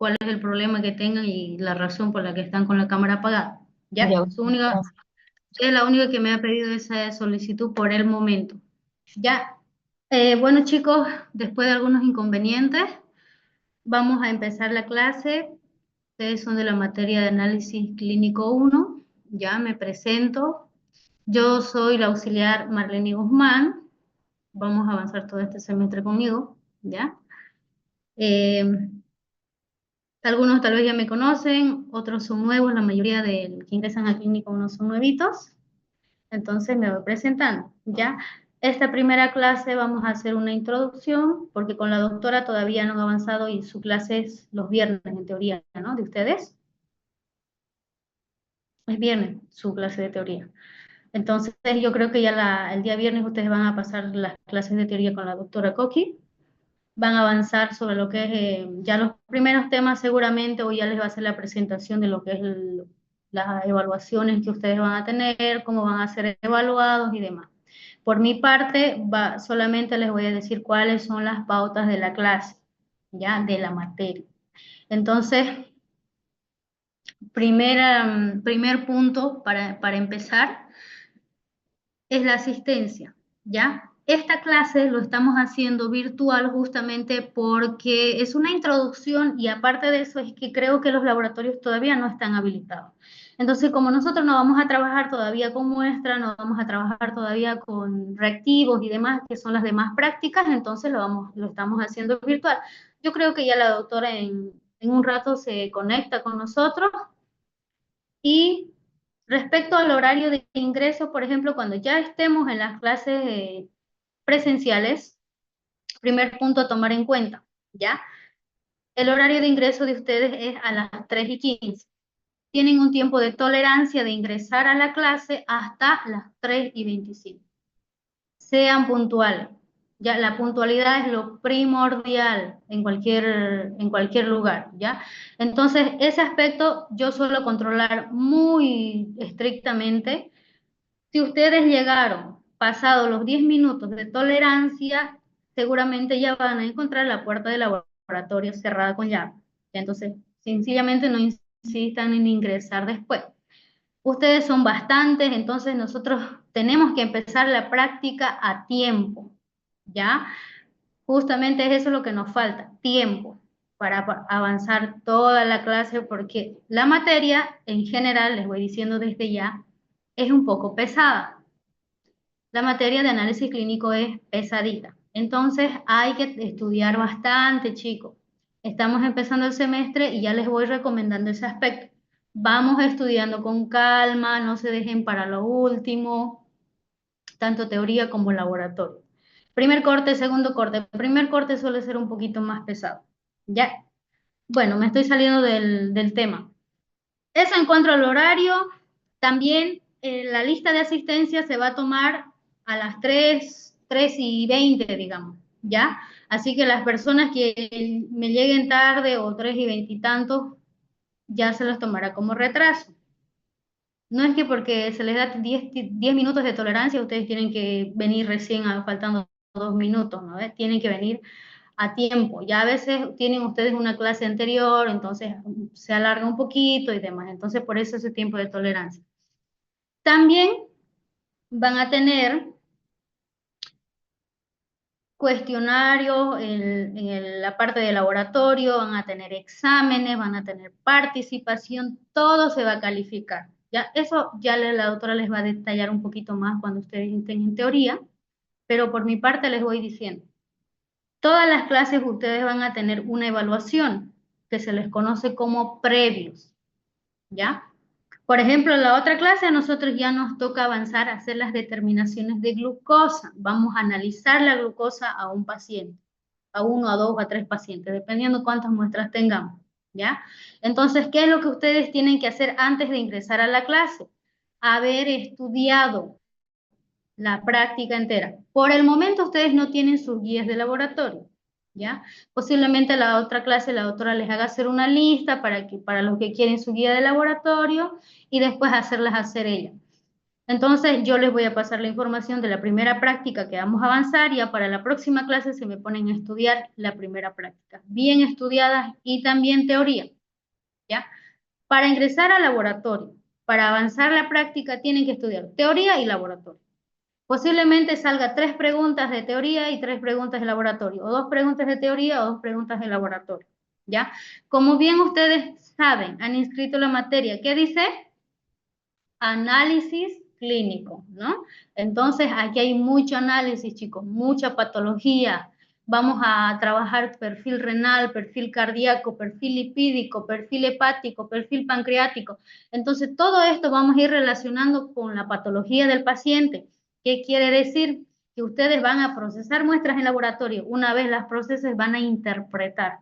cuál es el problema que tengan y la razón por la que están con la cámara apagada. Ya, ¿Ya? gracias. Usted es la única que me ha pedido esa solicitud por el momento. ¿Ya? Bueno, chicos, después de algunos inconvenientes, vamos a empezar la clase. Ustedes son de la materia de análisis clínico uno. Ya me presento. Yo soy la auxiliar Marlene Guzmán. Vamos a avanzar todo este semestre conmigo, ¿ya? Eh, Algunos tal vez ya me conocen, otros son nuevos, la mayoría de los que ingresan a clínico uno son nuevitos. Entonces me voy presentando, ¿ya? Esta primera clase vamos a hacer una introducción, porque con la doctora todavía no han avanzado y su clase es los viernes, en teoría, ¿no? ¿De ustedes? Es viernes su clase de teoría. Entonces yo creo que ya el día viernes ustedes van a pasar las clases de teoría con la doctora Coqui, van a avanzar sobre lo que es ya los primeros temas seguramente, o ya les va a hacer la presentación de lo que es las evaluaciones que ustedes van a tener, cómo van a ser evaluados y demás. Por mi parte, solamente les voy a decir cuáles son las pautas de la clase, ya, de la materia. Entonces, primer punto para empezar es la asistencia, ¿ya? Esta clase lo estamos haciendo virtual justamente porque es una introducción y aparte de eso es que creo que los laboratorios todavía no están habilitados. Entonces, como nosotros no vamos a trabajar todavía con muestra, no vamos a trabajar todavía con reactivos y demás, que son las demás prácticas, entonces lo estamos haciendo virtual. Yo creo que ya la doctora en un rato se conecta con nosotros y respecto al horario de ingreso, por ejemplo, cuando ya estemos en las clases presenciales, primer punto a tomar en cuenta, ¿ya? El horario de ingreso de ustedes es a las 3:15. Tienen un tiempo de tolerancia de ingresar a la clase hasta las 3:25. Sean puntuales. Ya, la puntualidad es lo primordial en cualquier lugar, ¿ya? Entonces, ese aspecto yo suelo controlar muy estrictamente. Si ustedes llegaron pasados los 10 minutos de tolerancia, seguramente ya van a encontrar la puerta del laboratorio cerrada con llave. Entonces, sencillamente no insistan en ingresar después. Ustedes son bastantes, entonces nosotros tenemos que empezar la práctica a tiempo, ¿ya? Justamente es eso lo que nos falta, tiempo para avanzar toda la clase, porque la materia en general, les voy diciendo desde ya, es un poco pesada. La materia de análisis clínico es pesadita. Entonces hay que estudiar bastante, chicos. Estamos empezando el semestre y ya les voy recomendando ese aspecto. Vamos estudiando con calma, no se dejen para lo último, tanto teoría como laboratorio. Primer corte, segundo corte. El primer corte suele ser un poquito más pesado. Ya, bueno, me estoy saliendo del tema. Eso en cuanto al horario, también la lista de asistencia se va a tomar a las 3:20, digamos, ¿ya? Así que las personas que me lleguen tarde o 3:20 y tantos, ya se los tomará como retraso. No es que porque se les da 10 minutos de tolerancia, ustedes tienen que venir recién faltando 2 minutos, ¿no? Tienen que venir a tiempo. Ya a veces tienen ustedes una clase anterior, entonces se alarga un poquito y demás. Entonces, por eso ese tiempo de tolerancia. También van a tener cuestionarios la parte de laboratorio, van a tener exámenes, van a tener participación, todo se va a calificar. Ya, eso ya la doctora les va a detallar un poquito más cuando ustedes estén en teoría, pero por mi parte les voy diciendo. Todas las clases ustedes van a tener una evaluación que se les conoce como previos, ¿ya? Por ejemplo, en la otra clase a nosotros ya nos toca avanzar a hacer las determinaciones de glucosa. Vamos a analizar la glucosa a un paciente, a uno, a dos, a tres pacientes, dependiendo cuántas muestras tengamos, ¿ya? Entonces, ¿qué es lo que ustedes tienen que hacer antes de ingresar a la clase? Haber estudiado la práctica entera. Por el momento ustedes no tienen sus guías de laboratorio, ¿ya? Posiblemente la otra clase la doctora les haga hacer una lista para los que quieren su guía de laboratorio y después hacerlas hacer ella. Entonces yo les voy a pasar la información de la primera práctica que vamos a avanzar y ya para la próxima clase se me ponen a estudiar la primera práctica, bien estudiadas y también teoría, ¿ya? Para ingresar al laboratorio, para avanzar la práctica tienen que estudiar teoría y laboratorio. Posiblemente salga 3 preguntas de teoría y 3 preguntas de laboratorio, o 2 preguntas de teoría o 2 preguntas de laboratorio, ¿ya? Como bien ustedes saben, han inscrito la materia, ¿qué dice? Análisis clínico, ¿no? Entonces, aquí hay mucho análisis, chicos, mucha patología. Vamos a trabajar perfil renal, perfil cardíaco, perfil lipídico, perfil hepático, perfil pancreático. Entonces, todo esto vamos a ir relacionando con la patología del paciente. ¿Qué quiere decir? Que ustedes van a procesar muestras en laboratorio. Una vez las proceses, van a interpretar.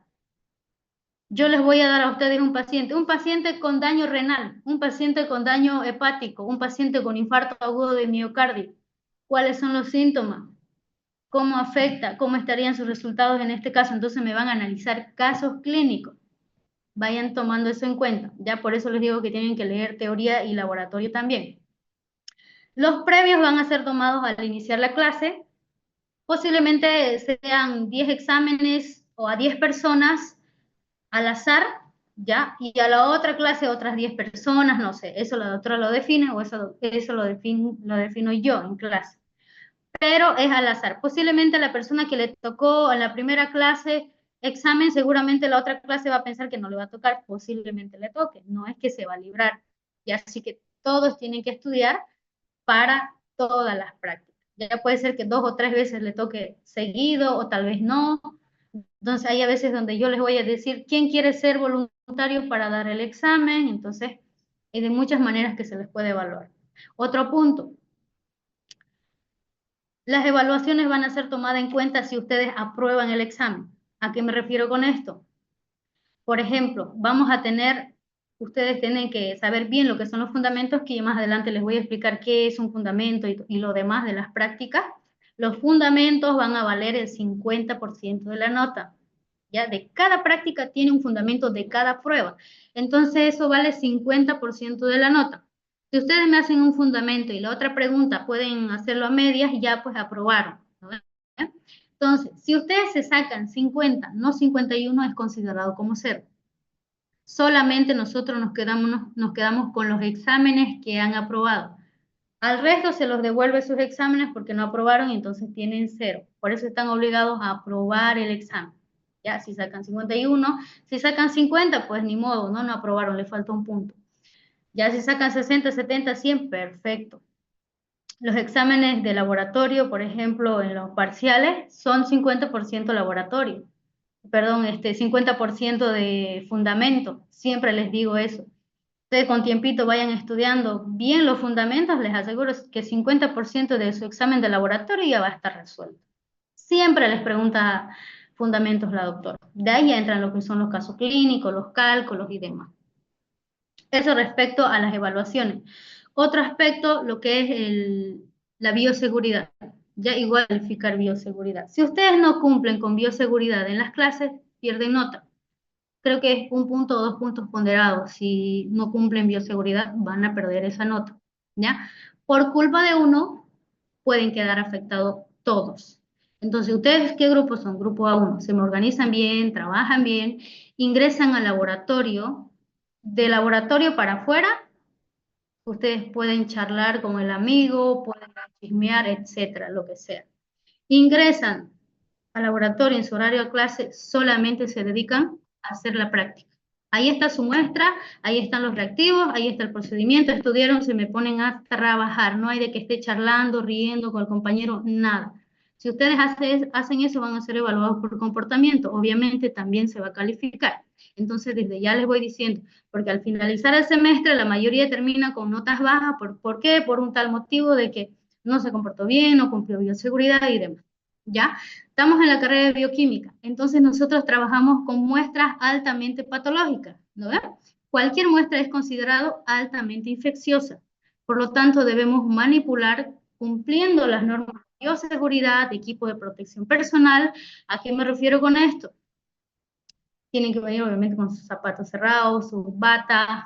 Yo les voy a dar a ustedes un paciente con daño renal, un paciente con daño hepático, un paciente con infarto agudo de miocardio. ¿Cuáles son los síntomas? ¿Cómo afecta? ¿Cómo estarían sus resultados en este caso? Entonces me van a analizar casos clínicos. Vayan tomando eso en cuenta. Ya por eso les digo que tienen que leer teoría y laboratorio también. Los previos van a ser tomados al iniciar la clase. Posiblemente sean 10 exámenes o a 10 personas al azar, ¿ya? Y a la otra clase otras 10 personas, no sé, eso la doctora lo define o eso lo defino yo en clase. Pero es al azar. Posiblemente la persona que le tocó en la primera clase examen, seguramente la otra clase va a pensar que no le va a tocar, posiblemente le toque, no es que se va a librar. Y así que todos tienen que estudiar para todas las prácticas. Ya puede ser que 2 o 3 veces le toque seguido o tal vez no. Entonces hay a veces donde yo les voy a decir quién quiere ser voluntario para dar el examen, entonces hay de muchas maneras que se les puede evaluar. Otro punto, las evaluaciones van a ser tomadas en cuenta si ustedes aprueban el examen. ¿A qué me refiero con esto? Por ejemplo, vamos a tener, ustedes tienen que saber bien lo que son los fundamentos, que yo más adelante les voy a explicar qué es un fundamento y lo demás de las prácticas. Los fundamentos van a valer el 50% de la nota. ¿Ya? De cada práctica tiene un fundamento de cada prueba. Entonces eso vale 50% de la nota. Si ustedes me hacen un fundamento y la otra pregunta pueden hacerlo a medias, ya pues aprobaron, ¿no? Entonces, si ustedes se sacan 50, no 51, es considerado como cero. Solamente nosotros nos quedamos con los exámenes que han aprobado. Al resto se los devuelve sus exámenes porque no aprobaron y entonces tienen cero. Por eso están obligados a aprobar el examen. Ya, si sacan 51, si sacan 50, pues ni modo, no aprobaron, le falta un punto. Ya si sacan 60, 70, 100, perfecto. Los exámenes de laboratorio, por ejemplo, en los parciales, son 50% laboratorio. Perdón, 50% de fundamento. Siempre les digo eso. Ustedes con tiempito vayan estudiando bien los fundamentos, les aseguro que 50% de su examen de laboratorio ya va a estar resuelto. Siempre les pregunta fundamentos la doctora. De ahí entran lo que son los casos clínicos, los cálculos y demás. Eso respecto a las evaluaciones. Otro aspecto, lo que es la bioseguridad. Ya igual calificar bioseguridad. Si ustedes no cumplen con bioseguridad en las clases, pierden nota. Creo que es un punto o 2 puntos ponderados. Si no cumplen bioseguridad, van a perder esa nota. ¿Ya? Por culpa de uno, pueden quedar afectados todos. Entonces, ¿ustedes qué grupo son? Grupo A1. Se me organizan bien, trabajan bien, ingresan al laboratorio. De laboratorio para afuera, ustedes pueden charlar con el amigo, pueden chismear, etcétera, lo que sea. Ingresan al laboratorio en su horario de clase, solamente se dedican a hacer la práctica. Ahí está su muestra, ahí están los reactivos, ahí está el procedimiento, estudiaron, se me ponen a trabajar, no hay de que esté charlando, riendo con el compañero, nada. Si ustedes hacen eso, van a ser evaluados por comportamiento, obviamente también se va a calificar. Entonces, desde ya les voy diciendo, porque al finalizar el semestre, la mayoría termina con notas bajas, ¿por qué? Por un tal motivo de que no se comportó bien, no cumplió bioseguridad y demás. ¿Ya? Estamos en la carrera de bioquímica, entonces nosotros trabajamos con muestras altamente patológicas, ¿no ven? Cualquier muestra es considerado altamente infecciosa, por lo tanto debemos manipular cumpliendo las normas de bioseguridad, de equipo de protección personal. ¿A qué me refiero con esto? Tienen que venir obviamente con sus zapatos cerrados, sus batas,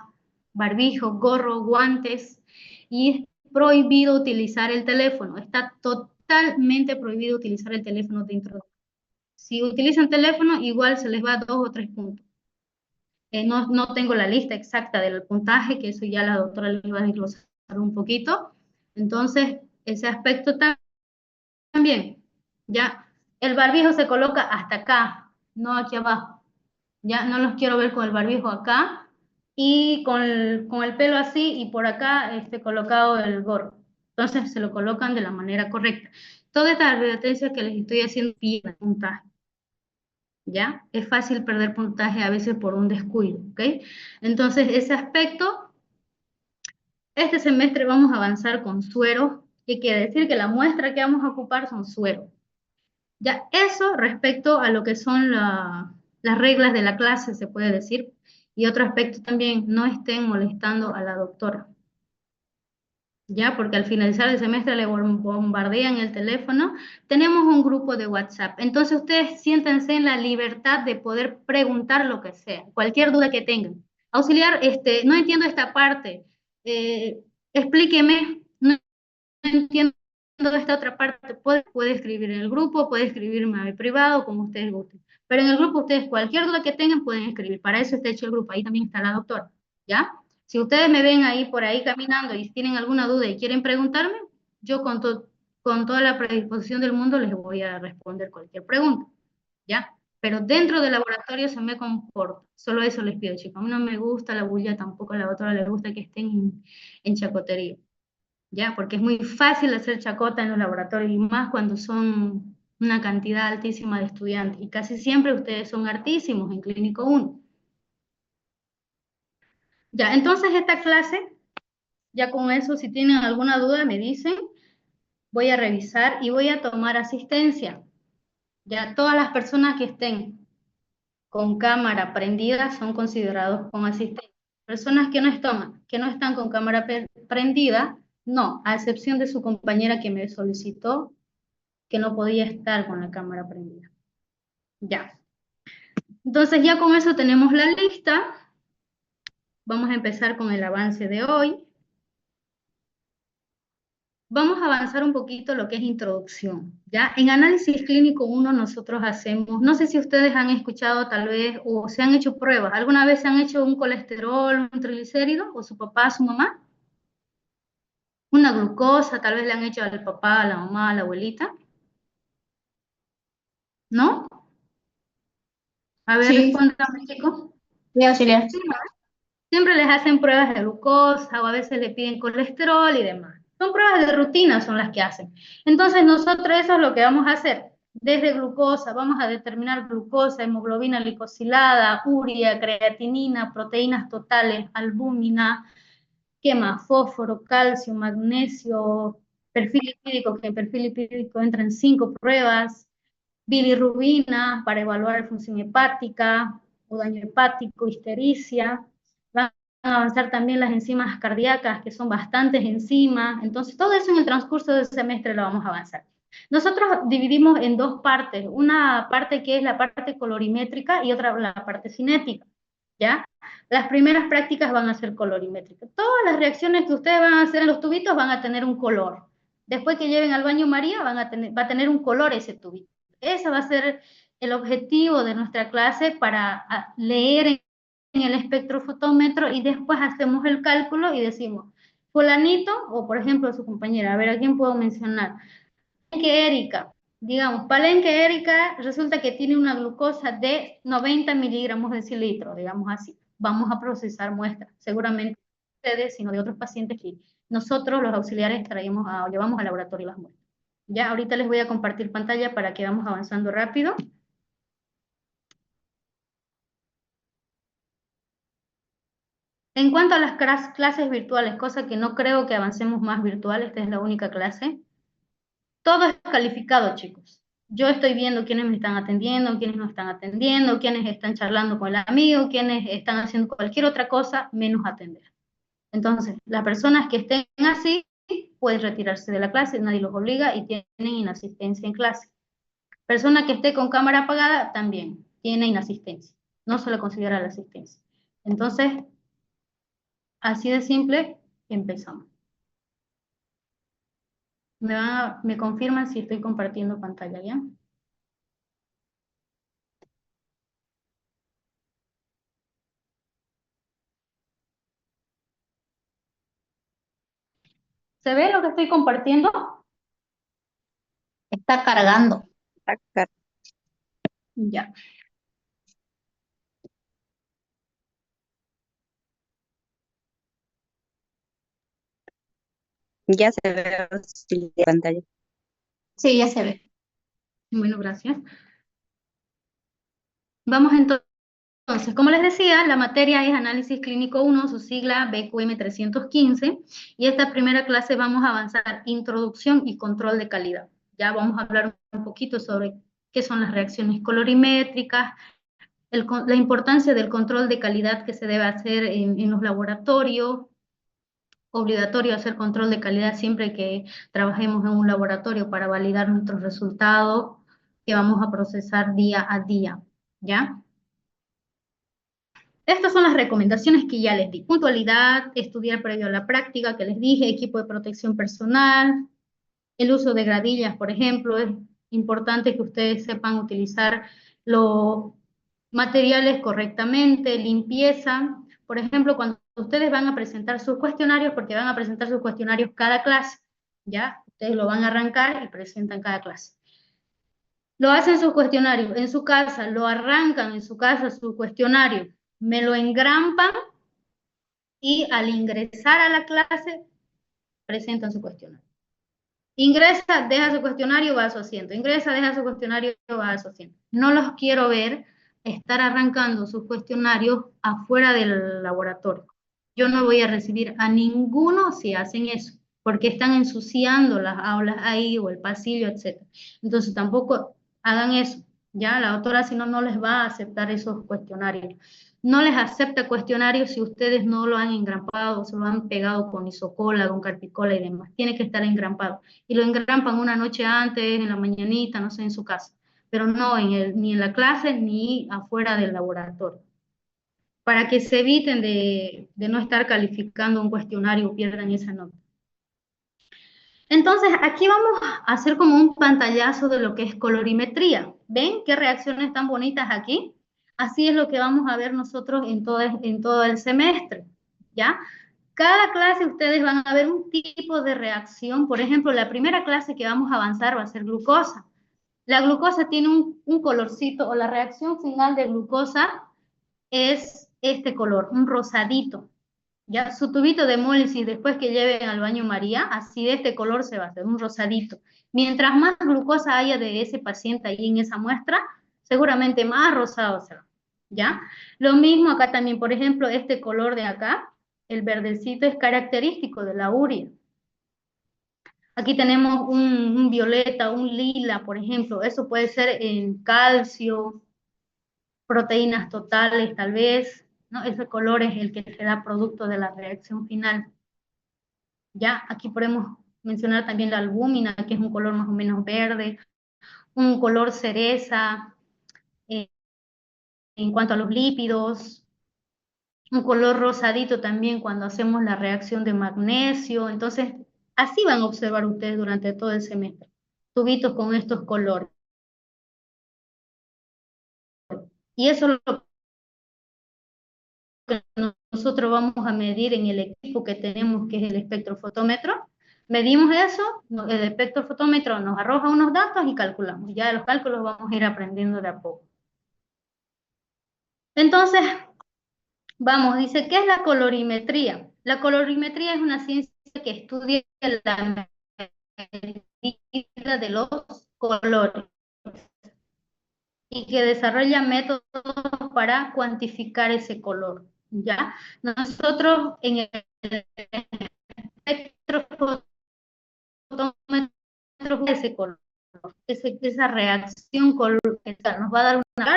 barbijo, gorro, guantes, y prohibido utilizar el teléfono. Está totalmente prohibido utilizar el teléfono dentro. Si utilizan teléfono, igual se les va 2 o 3 puntos. No tengo la lista exacta del puntaje, que eso ya la doctora le va a desglosar un poquito. Entonces, ese aspecto también, ya, el barbijo se coloca hasta acá, no aquí abajo. Ya no los quiero ver con el barbijo acá y con el pelo así y por acá colocado el gorro. Entonces se lo colocan de la manera correcta. Todas estas advertencias que les estoy haciendo pierden puntaje. ¿Ya? Es fácil perder puntaje a veces por un descuido, ¿ok? Entonces, ese aspecto, este semestre vamos a avanzar con suero, que quiere decir que la muestra que vamos a ocupar son sueros. Ya, eso respecto a lo que son las reglas de la clase, se puede decir. Y otro aspecto también, no estén molestando a la doctora. Ya, porque al finalizar el semestre le bombardean el teléfono. Tenemos un grupo de WhatsApp. Entonces ustedes siéntense en la libertad de poder preguntar lo que sea, cualquier duda que tengan. Auxiliar, no entiendo esta parte. Explíqueme, no entiendo esta otra parte. Puede escribir en el grupo, puede escribirme a mi privado, como ustedes gusten. Pero en el grupo ustedes cualquier duda que tengan pueden escribir. Para eso está hecho el grupo. Ahí también está la doctora. ¿Ya? Si ustedes me ven ahí por ahí caminando y tienen alguna duda y quieren preguntarme, yo con toda la predisposición del mundo les voy a responder cualquier pregunta. ¿Ya? Pero dentro del laboratorio se me comporta. Solo eso les pido, chicos. A mí no me gusta la bulla, tampoco a la doctora le gusta que estén en chacotería. ¿Ya? Porque es muy fácil hacer chacota en los laboratorios y más cuando son una cantidad altísima de estudiantes. Y casi siempre ustedes son hartísimos en Clínico 1. Ya, entonces esta clase, ya con eso, si tienen alguna duda me dicen, voy a revisar y voy a tomar asistencia. Ya todas las personas que estén con cámara prendida son considerados como asistentes. Personas que no están con cámara prendida, no, a excepción de su compañera que me solicitó que no podía estar con la cámara prendida. Ya. Entonces ya con eso tenemos la lista. Vamos a empezar con el avance de hoy. Vamos a avanzar un poquito lo que es introducción, ¿ya? En análisis clínico 1 nosotros hacemos, no sé si ustedes han escuchado tal vez o se han hecho pruebas, ¿alguna vez se han hecho un colesterol, un triglicérido, o su papá, su mamá? Una glucosa, tal vez le han hecho al papá, a la mamá, a la abuelita, ¿no? A ver, Sí, respóndame, chicos. sí, auxiliar. Siempre les hacen pruebas de glucosa o a veces le piden colesterol y demás. Son pruebas de rutina, son las que hacen. Entonces nosotros eso es lo que vamos a hacer. Desde glucosa vamos a determinar glucosa, hemoglobina glicosilada, urea, creatinina, proteínas totales, albúmina, ¿qué más? Fósforo, calcio, magnesio, perfil lipídico, que el perfil lipídico entra en 5 pruebas, bilirrubina para evaluar función hepática o daño hepático, histericia. Van a avanzar también las enzimas cardíacas, que son bastantes enzimas. Entonces, todo eso en el transcurso del semestre lo vamos a avanzar. Nosotros dividimos en 2 partes, una parte que es la parte colorimétrica y otra la parte cinética, ¿ya? Las primeras prácticas van a ser colorimétricas. Todas las reacciones que ustedes van a hacer en los tubitos van a tener un color. Después que lleven al baño María, va a tener un color ese tubito. Ese va a ser el objetivo de nuestra clase para leer en el espectrofotómetro y después hacemos el cálculo y decimos, fulanito, o por ejemplo su compañera, a ver a quién puedo mencionar, Palenque Erika, digamos, Palenque Erika resulta que tiene una glucosa de 90 miligramos de cilitro, digamos así. Vamos a procesar muestras, seguramente ustedes, sino de otros pacientes que nosotros los auxiliares llevamos al laboratorio las muestras. Ya, ahorita les voy a compartir pantalla para que vamos avanzando rápido. En cuanto a las clases virtuales, cosa que no creo que avancemos más virtual, esta es la única clase, todo es calificado, chicos. Yo estoy viendo quiénes me están atendiendo, quiénes no están atendiendo, quiénes están charlando con el amigo, quiénes están haciendo cualquier otra cosa menos atender. Entonces, las personas que estén así pueden retirarse de la clase, nadie los obliga y tienen inasistencia en clase. Persona que esté con cámara apagada también tiene inasistencia, no se le considera la asistencia. Entonces, así de simple, empezamos. Me confirman si estoy compartiendo pantalla, ¿ya? ¿Se ve lo que estoy compartiendo? Está cargando. Acá. Ya. Ya se ve en la pantalla. Sí, ya se ve. Bueno, gracias. Vamos entonces, como les decía, la materia es Análisis Clínico 1, su sigla BQM 315, y esta primera clase vamos a avanzar Introducción y Control de Calidad. Ya vamos a hablar un poquito sobre qué son las reacciones colorimétricas, la importancia del control de calidad que se debe hacer en los laboratorios, obligatorio hacer control de calidad siempre que trabajemos en un laboratorio para validar nuestros resultados que vamos a procesar día a día, ¿ya? Estas son las recomendaciones que ya les di. Puntualidad, estudiar previo a la práctica que les dije, equipo de protección personal, el uso de gradillas, por ejemplo, es importante que ustedes sepan utilizar los materiales correctamente, limpieza. Por ejemplo, cuando ustedes van a presentar sus cuestionarios, porque van a presentar sus cuestionarios cada clase, ¿ya? Ustedes lo van a arrancar y presentan cada clase. Lo hacen sus cuestionarios en su casa, lo arrancan en su casa su cuestionario, me lo engrampan y al ingresar a la clase presentan su cuestionario. Ingresa, deja su cuestionario, va a su asiento. Ingresa, deja su cuestionario, va a su asiento. No los quiero ver estar arrancando sus cuestionarios afuera del laboratorio. Yo no voy a recibir a ninguno si hacen eso, porque están ensuciando las aulas ahí o el pasillo, etc. Entonces tampoco hagan eso. Ya la doctora, si no, no les va a aceptar esos cuestionarios. No les acepta cuestionarios si ustedes no lo han engrampado, se lo han pegado con isocola, con carpicola y demás. Tiene que estar engrampado. Y lo engrampan una noche antes, en la mañanita, no sé, en su casa. Pero no ni en la clase ni afuera del laboratorio. Para que se eviten de no estar calificando un cuestionario o pierdan esa nota. Entonces, aquí vamos a hacer como un pantallazo de lo que es colorimetría. ¿Ven qué reacciones tan bonitas aquí? Así es lo que vamos a ver nosotros en todo el semestre, ¿ya? Cada clase ustedes van a ver un tipo de reacción. Por ejemplo, la primera clase que vamos a avanzar va a ser glucosa. La glucosa tiene un colorcito, o la reacción final de glucosa es este color, un rosadito. Ya su tubito de hémolisis después que lleven al baño María, así de este color se va a hacer, un rosadito. Mientras más glucosa haya de ese paciente ahí en esa muestra, seguramente más rosado será, ¿ya? Lo mismo acá también, por ejemplo, este color de acá, el verdecito es característico de la urea. Aquí tenemos un violeta, un lila, por ejemplo, eso puede ser en calcio, proteínas totales tal vez, ¿no? Ese color es el que se da producto de la reacción final. Ya, aquí podemos mencionar también la albúmina, que es un color más o menos verde, un color cereza eh, en cuanto a los lípidos, un color rosadito también cuando hacemos la reacción de magnesio. Entonces, así van a observar ustedes durante todo el semestre, tubitos con estos colores. Y eso es lo que nosotros vamos a medir en el equipo que tenemos, que es el espectrofotómetro. Medimos eso, el espectrofotómetro nos arroja unos datos y calculamos. Ya de los cálculos vamos a ir aprendiendo de a poco. Entonces, vamos, dice, ¿qué es la colorimetría? La colorimetría es una ciencia que estudia la medida de los colores y que desarrolla métodos para cuantificar ese color, ¿ya? Nosotros en el espectrofotómetro ese color, esa reacción color, nos va a dar una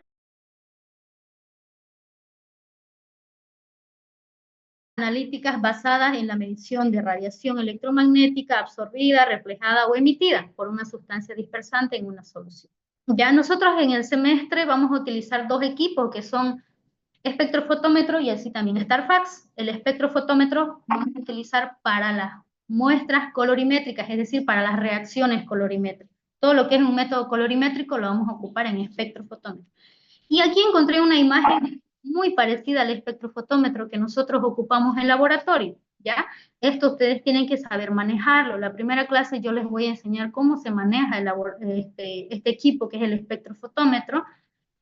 analíticas basadas en la medición de radiación electromagnética absorbida, reflejada o emitida por una sustancia dispersante en una solución. Ya nosotros en el semestre vamos a utilizar dos equipos que son espectrofotómetro y así también StarFax. El espectrofotómetro vamos a utilizar para muestras colorimétricas, es decir, para las reacciones colorimétricas. Todo lo que es un método colorimétrico lo vamos a ocupar en espectrofotómetro. Y aquí encontré una imagen muy parecida al espectrofotómetro que nosotros ocupamos en laboratorio, ¿ya? Esto ustedes tienen que saber manejarlo. La primera clase yo les voy a enseñar cómo se maneja este equipo que es el espectrofotómetro,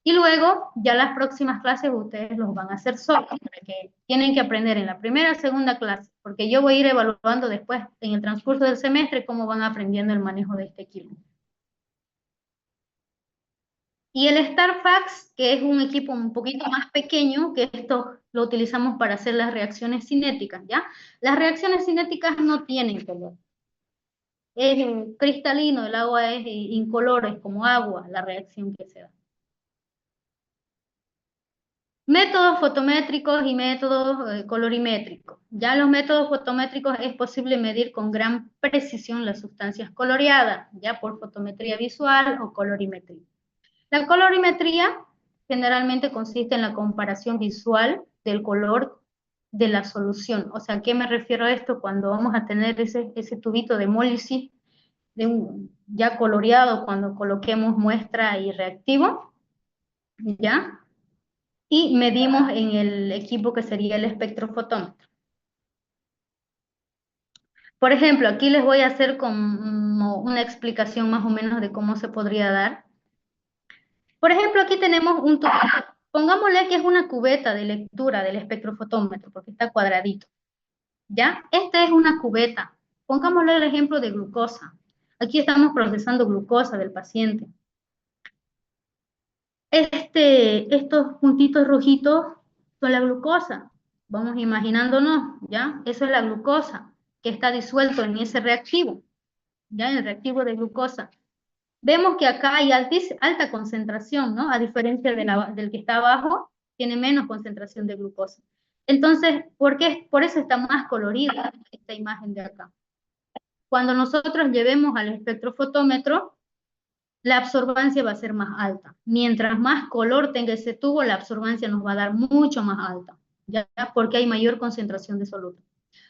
y luego ya las próximas clases ustedes los van a hacer solos, porque tienen que aprender en la primera, segunda clase, porque yo voy a ir evaluando después en el transcurso del semestre cómo van aprendiendo el manejo de este equipo. Y el StarFax, que es un equipo un poquito más pequeño, que esto lo utilizamos para hacer las reacciones cinéticas, ¿ya? Las reacciones cinéticas no tienen color. Es cristalino, el agua es incoloro, es como agua la reacción que se da. Métodos fotométricos y métodos colorimétricos. Ya los métodos fotométricos es posible medir con gran precisión las sustancias coloreadas, ya por fotometría visual o colorimetría. La colorimetría generalmente consiste en la comparación visual del color de la solución. O sea, ¿a qué me refiero a esto? Cuando vamos a tener ese tubito de hemólisis ya coloreado, cuando coloquemos muestra y reactivo, ¿ya? Y medimos en el equipo que sería el espectrofotómetro. Por ejemplo, aquí les voy a hacer como una explicación más o menos de cómo se podría dar. Por ejemplo, aquí tenemos un tubito. Pongámosle que es una cubeta de lectura del espectrofotómetro, porque está cuadradito. ¿Ya? Esta es una cubeta. Pongámosle el ejemplo de glucosa. Aquí estamos procesando glucosa del paciente. Estos puntitos rojitos son la glucosa. Vamos imaginándonos, ¿ya? Eso es la glucosa que está disuelto en ese reactivo, ¿ya? En el reactivo de glucosa. Vemos que acá hay alta concentración, ¿no? A diferencia del que está abajo, tiene menos concentración de glucosa. Entonces, por eso está más colorida esta imagen de acá. Cuando nosotros llevemos al espectrofotómetro, la absorbancia va a ser más alta. Mientras más color tenga ese tubo, la absorbancia nos va a dar mucho más alta, ¿ya? Porque hay mayor concentración de soluto.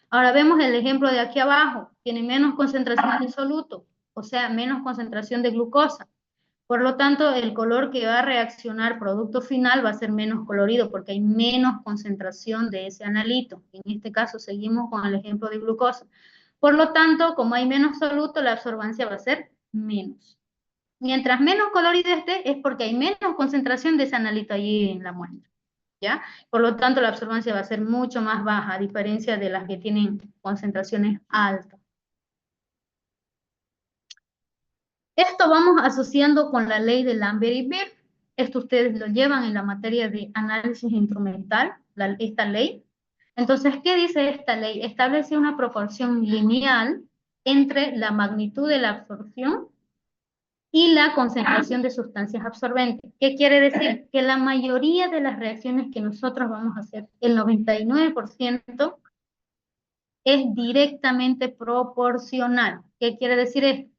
Ahora vemos el ejemplo de aquí abajo, tiene menos concentración de soluto, o sea, menos concentración de glucosa. Por lo tanto, el color que va a reaccionar producto final va a ser menos colorido porque hay menos concentración de ese analito. En este caso seguimos con el ejemplo de glucosa. Por lo tanto, como hay menos soluto, la absorbancia va a ser menos. Mientras menos colorido esté, es porque hay menos concentración de ese analito allí en la muestra, ¿ya? Por lo tanto, la absorbancia va a ser mucho más baja, a diferencia de las que tienen concentraciones altas. Esto vamos asociando con la ley de Lambert y Beer. Esto ustedes lo llevan en la materia de análisis instrumental, esta ley. Entonces, ¿qué dice esta ley? Establece una proporción lineal entre la magnitud de la absorción y la concentración de sustancias absorbentes. ¿Qué quiere decir? Que la mayoría de las reacciones que nosotros vamos a hacer, el 99%, es directamente proporcional. ¿Qué quiere decir esto?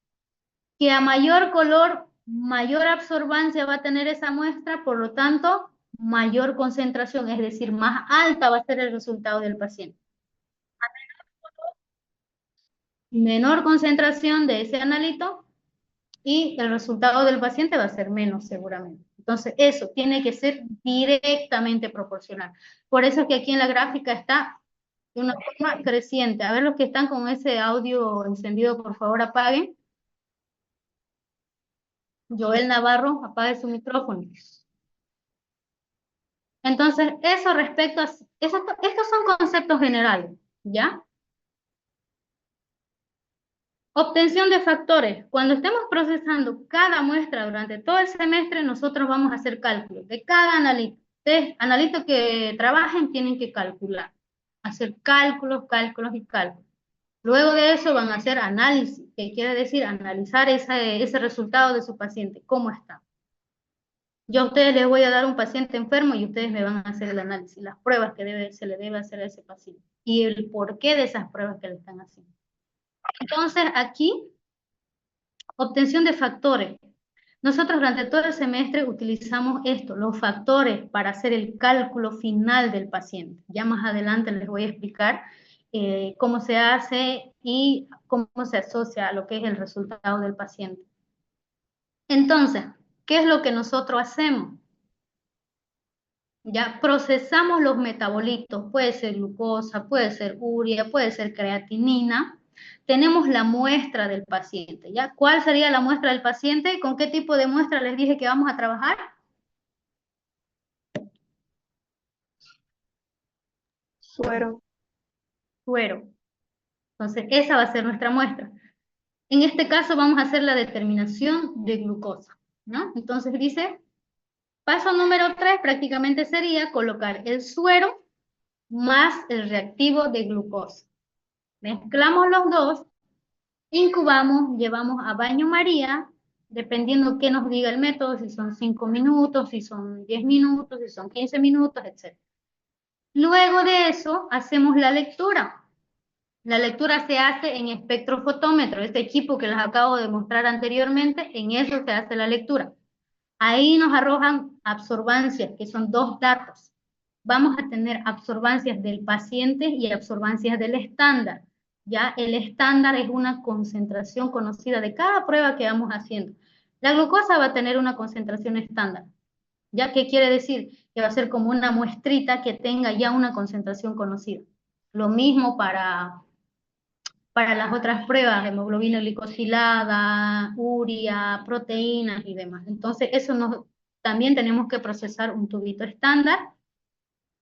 Que a mayor color, mayor absorbancia va a tener esa muestra, por lo tanto, mayor concentración, es decir, más alta va a ser el resultado del paciente. Menor concentración de ese analito y el resultado del paciente va a ser menos seguramente. Entonces, eso tiene que ser directamente proporcional. Por eso es que aquí en la gráfica está de una forma creciente. A ver, los que están con ese audio encendido, por favor, apaguen. Joel Navarro, apague su micrófono. Entonces, eso respecto a... Estos son conceptos generales, ¿ya? Obtención de factores. Cuando estemos procesando cada muestra durante todo el semestre, nosotros vamos a hacer cálculos de cada analito. Ustedes, analitos que trabajen, tienen que calcular. Hacer cálculos, cálculos y cálculos. Luego de eso van a hacer análisis, que quiere decir analizar ese resultado de su paciente, cómo está. Yo a ustedes les voy a dar un paciente enfermo y ustedes me van a hacer el análisis, las pruebas que se le debe hacer a ese paciente y el porqué de esas pruebas que le están haciendo. Entonces, aquí, obtención de factores. Nosotros durante todo el semestre utilizamos esto, los factores para hacer el cálculo final del paciente. Ya más adelante les voy a explicar cómo se hace y cómo se asocia a lo que es el resultado del paciente. Entonces, ¿qué es lo que nosotros hacemos? Ya procesamos los metabolitos, puede ser glucosa, puede ser urea, puede ser creatinina. Tenemos la muestra del paciente, ¿ya? ¿Cuál sería la muestra del paciente? ¿Con qué tipo de muestra les dije que vamos a trabajar? Suero. Suero. Entonces, esa va a ser nuestra muestra. En este caso vamos a hacer la determinación de glucosa, ¿no? Entonces dice, paso número 3 prácticamente sería colocar el suero más el reactivo de glucosa. Mezclamos los dos, incubamos, llevamos a baño María, dependiendo qué nos diga el método, si son 5 minutos, si son 10 minutos, si son 15 minutos, etc. Luego de eso, hacemos la lectura. La lectura se hace en espectrofotómetro, este equipo que les acabo de mostrar anteriormente, en eso se hace la lectura. Ahí nos arrojan absorbancias, que son 2 datos. Vamos a tener absorbancias del paciente y absorbancias del estándar. Ya el estándar es una concentración conocida de cada prueba que vamos haciendo. La glucosa va a tener una concentración estándar. ¿Ya qué quiere decir? Que va a ser como una muestrita que tenga ya una concentración conocida. Lo mismo para las otras pruebas, hemoglobina glicosilada, urea, proteínas y demás. Entonces, también tenemos que procesar un tubito estándar,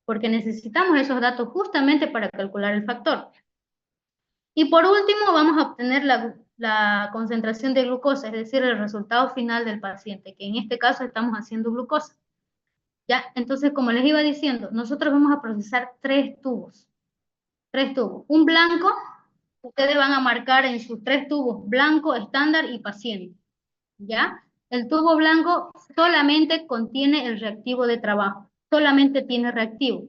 porque necesitamos esos datos justamente para calcular el factor. Y por último, vamos a obtener la concentración de glucosa, es decir, el resultado final del paciente, que en este caso estamos haciendo glucosa. ¿Ya? Entonces, como les iba diciendo, nosotros vamos a procesar 3 tubos. 3 tubos. Un blanco, ustedes van a marcar en sus 3 tubos blanco, estándar y paciente. ¿Ya? El tubo blanco solamente contiene el reactivo de trabajo, solamente tiene reactivo.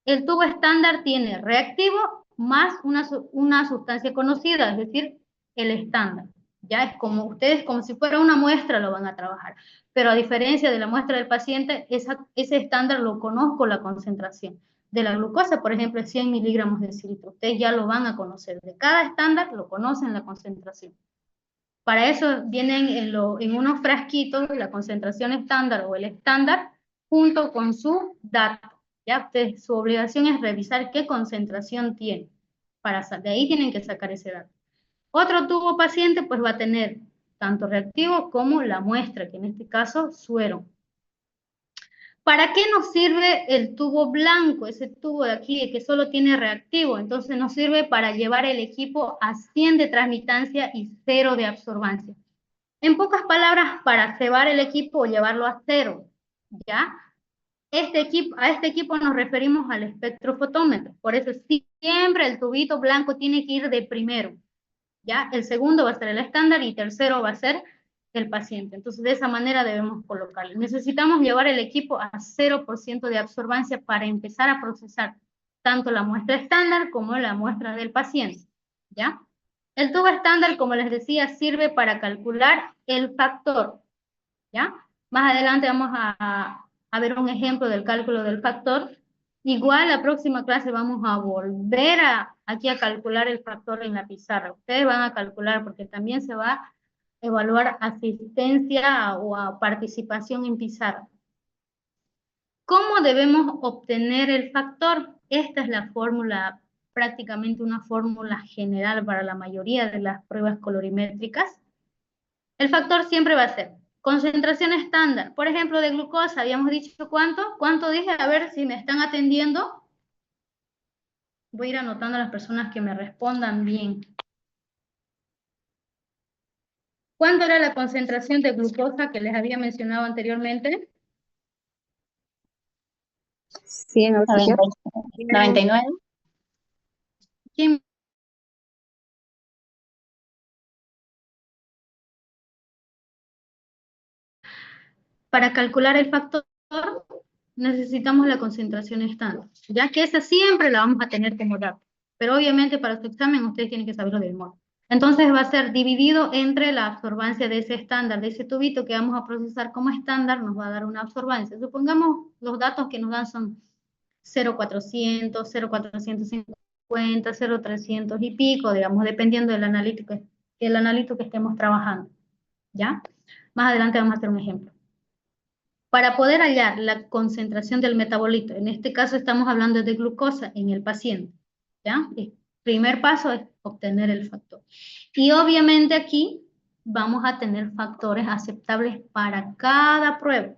El tubo estándar tiene reactivo más una sustancia conocida, es decir, el estándar. Ya es como ustedes, como si fuera una muestra, lo van a trabajar. Pero a diferencia de la muestra del paciente, ese estándar lo conozco la concentración. De la glucosa, por ejemplo, es 100 miligramos de cilitro. Ustedes ya lo van a conocer. De cada estándar lo conocen la concentración. Para eso vienen en unos frasquitos la concentración estándar o el estándar junto con su dato. ¿Ya? Ustedes, su obligación es revisar qué concentración tiene. De ahí tienen que sacar ese dato. Otro tubo paciente pues va a tener tanto reactivo como la muestra, que en este caso suero. ¿Para qué nos sirve el tubo blanco? Ese tubo de aquí que solo tiene reactivo. Entonces nos sirve para llevar el equipo a 100 de transmitancia y 0 de absorbancia. En pocas palabras, para cebar el equipo o llevarlo a 0, ¿ya? A este equipo nos referimos al espectrofotómetro. Por eso siempre el tubito blanco tiene que ir de primero, ¿ya? El segundo va a ser el estándar y tercero va a ser el paciente. Entonces, de esa manera debemos colocarlo. Necesitamos llevar el equipo a 0% de absorbancia para empezar a procesar tanto la muestra estándar como la muestra del paciente, ¿ya? El tubo estándar, como les decía, sirve para calcular el factor, ¿ya? Más adelante vamos a ver un ejemplo del cálculo del factor. Igual la próxima clase vamos a volver aquí a calcular el factor en la pizarra. Ustedes van a calcular porque también se va a evaluar asistencia o a participación en pizarra. ¿Cómo debemos obtener el factor? Esta es la fórmula, prácticamente una fórmula general para la mayoría de las pruebas colorimétricas. El factor siempre va a ser concentración estándar. Por ejemplo, de glucosa, habíamos dicho ¿cuánto? ¿Cuánto dije? A ver si me están atendiendo. Voy a ir anotando a las personas que me respondan bien. ¿Cuánto era la concentración de glucosa que les había mencionado anteriormente? 100 oxígeno. 99. ¿Quién? Para calcular el factor necesitamos la concentración estándar, ya que esa siempre la vamos a tener como dato. Pero obviamente para su examen ustedes tienen que saberlo de memoria. Entonces va a ser dividido entre la absorbancia de ese estándar, de ese tubito que vamos a procesar como estándar, nos va a dar una absorbancia. Supongamos los datos que nos dan son 0,400, 0,450, 0,300 y pico, digamos, dependiendo del analítico que estemos trabajando, ¿ya? Más adelante vamos a hacer un ejemplo. Para poder hallar la concentración del metabolito, en este caso estamos hablando de glucosa en el paciente, ¿ya? El primer paso es obtener el factor. Y obviamente aquí vamos a tener factores aceptables para cada prueba.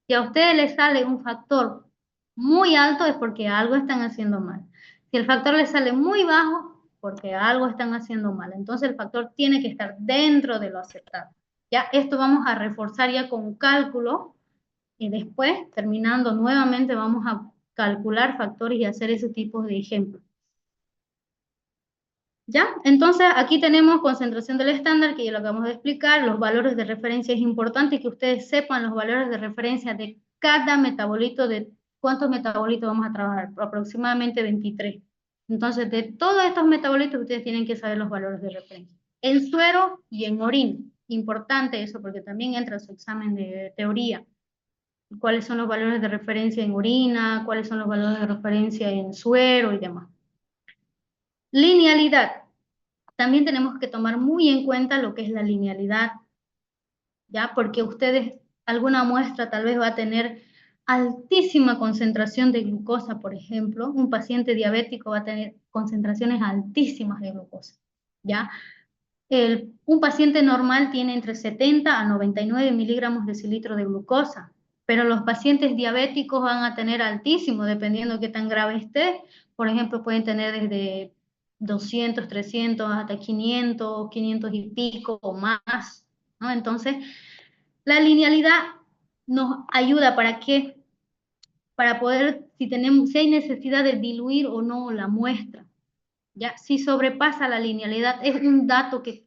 Si a ustedes les sale un factor muy alto es porque algo están haciendo mal. Si el factor les sale muy bajo, porque algo están haciendo mal. Entonces el factor tiene que estar dentro de lo aceptable. Ya, esto vamos a reforzar ya con cálculo y después, terminando nuevamente, vamos a calcular factores y hacer ese tipo de ejemplos. ¿Ya? Entonces, aquí tenemos concentración del estándar, que ya lo acabamos de explicar. Los valores de referencia es importante que ustedes sepan los valores de referencia de cada metabolito, de cuántos metabolitos vamos a trabajar, aproximadamente 23. Entonces, de todos estos metabolitos, ustedes tienen que saber los valores de referencia. En suero y en orina. Importante eso, porque también entra en su examen de teoría. Cuáles son los valores de referencia en orina, cuáles son los valores de referencia en suero y demás. Linealidad. También tenemos que tomar muy en cuenta lo que es la linealidad, ¿ya? Porque ustedes, alguna muestra tal vez va a tener altísima concentración de glucosa, por ejemplo. Un paciente diabético va a tener concentraciones altísimas de glucosa, ¿ya? Un paciente normal tiene entre 70 a 99 miligramos de decilitro de glucosa, pero los pacientes diabéticos van a tener altísimo, dependiendo de qué tan grave esté. Por ejemplo, pueden tener desde 200, 300 hasta 500, 500 y pico o más, ¿no? Entonces, la linealidad nos ayuda para qué, para poder, si hay necesidad de diluir o no la muestra, ¿ya? Si sobrepasa la linealidad, es un dato que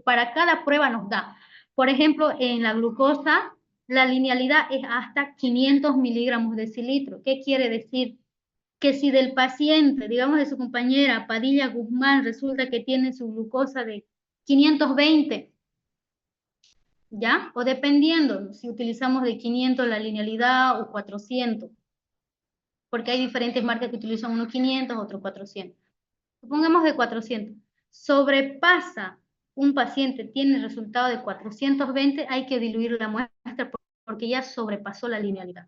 para cada prueba nos da. Por ejemplo, en la glucosa, la linealidad es hasta 500 miligramos de decilitro. ¿Qué quiere decir? Que si del paciente, digamos de su compañera Padilla Guzmán, resulta que tiene su glucosa de 520, ¿ya? O dependiendo, si utilizamos de 500 la linealidad o 400, porque hay diferentes marcas que utilizan uno 500, otro 400. Supongamos de 400. Sobrepasa un paciente, tiene resultado de 420, hay que diluir la muestra porque ya sobrepasó la linealidad.